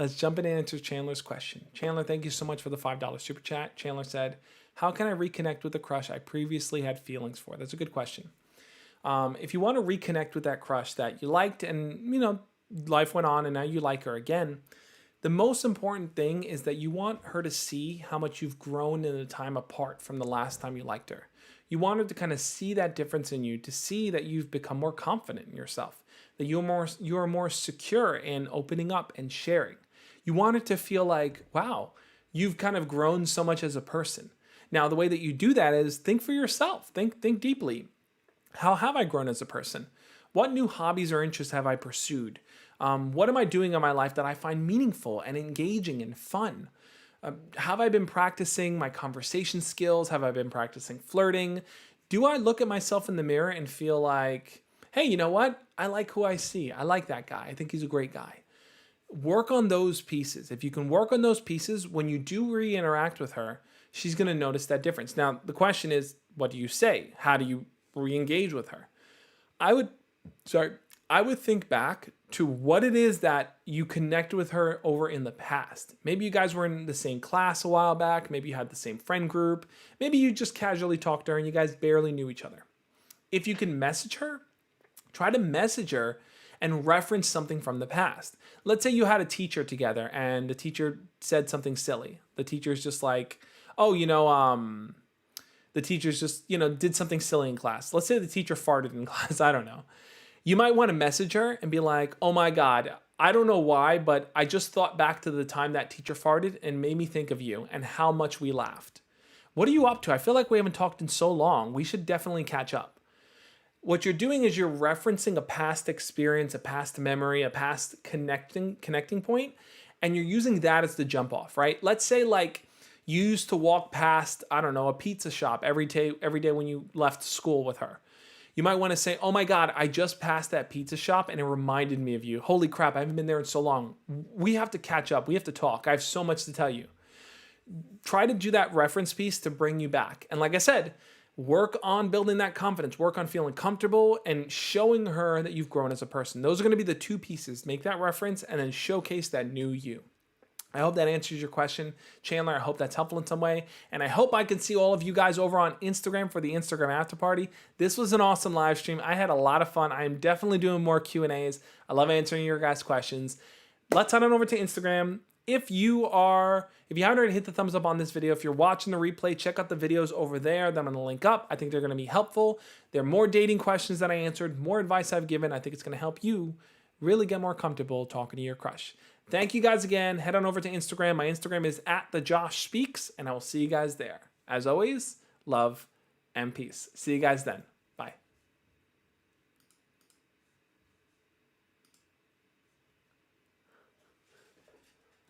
let's jump in and answer Chandler's question. Chandler, thank you so much for the $5 super chat. Chandler said, how can I reconnect with a crush I previously had feelings for? That's a good question. If you want to reconnect with that crush that you liked and, life went on and now you like her again, the most important thing is that you want her to see how much you've grown in the time apart from the last time you liked her. You want her to kind of see that difference in you, to see that you've become more confident in yourself, that you are more secure in opening up and sharing. You want it to feel like, wow, you've kind of grown so much as a person. Now, the way that you do that is think for yourself. Think deeply. How have I grown as a person? What new hobbies or interests have I pursued? What am I doing in my life that I find meaningful and engaging and fun? Have I been practicing my conversation skills? Have I been practicing flirting? Do I look at myself in the mirror and feel like, hey, you know what? I like who I see. I like that guy. I think he's a great guy. Work on those pieces. If you can work on those pieces, when you do re-interact with her, she's going to notice that difference. Now, the question is, what do you say? How do you re-engage with her? I would think back to what it is that you connect with her over in the past. Maybe you guys were in the same class a while back. Maybe you had the same friend group. Maybe you just casually talked to her and you guys barely knew each other. If you can message her, try to message her and reference something from the past. Let's say you had a teacher together and the teacher said something silly. The teacher's just like, oh, the teacher's just, did something silly in class. Let's say the teacher farted in class. I don't know. You might want to message her and be like, oh my God, I don't know why, but I just thought back to the time that teacher farted and made me think of you and how much we laughed. What are you up to? I feel like we haven't talked in so long. We should definitely catch up. What you're doing is you're referencing a past experience, a past memory, a past connecting point, and you're using that as the jump off, right? Let's say like you used to walk past, I don't know, a pizza shop every day when you left school with her. You might want to say, oh my God, I just passed that pizza shop and it reminded me of you. Holy crap, I haven't been there in so long. We have to catch up. We have to talk. I have so much to tell you. Try to do that reference piece to bring you back. And like I said, work on building that confidence. Work on feeling comfortable and showing her that you've grown as a person. Those are going to be the two pieces. Make that reference and then showcase that new you. I hope that answers your question, Chandler. I hope that's helpful in some way. And I hope I can see all of you guys over on Instagram for the Instagram after party. This was an awesome live stream. I had a lot of fun. I am definitely doing more Q&As. I love answering your guys' questions. Let's head on over to Instagram. If you haven't already hit the thumbs up on this video, if you're watching the replay, check out the videos over there that I'm going to link up. I think they're going to be helpful. There are more dating questions that I answered, more advice I've given. I think it's going to help you really get more comfortable talking to your crush. Thank you guys again. Head on over to Instagram. My Instagram is @thejoshspeaks, and I will see you guys there. As always, love and peace. See you guys then.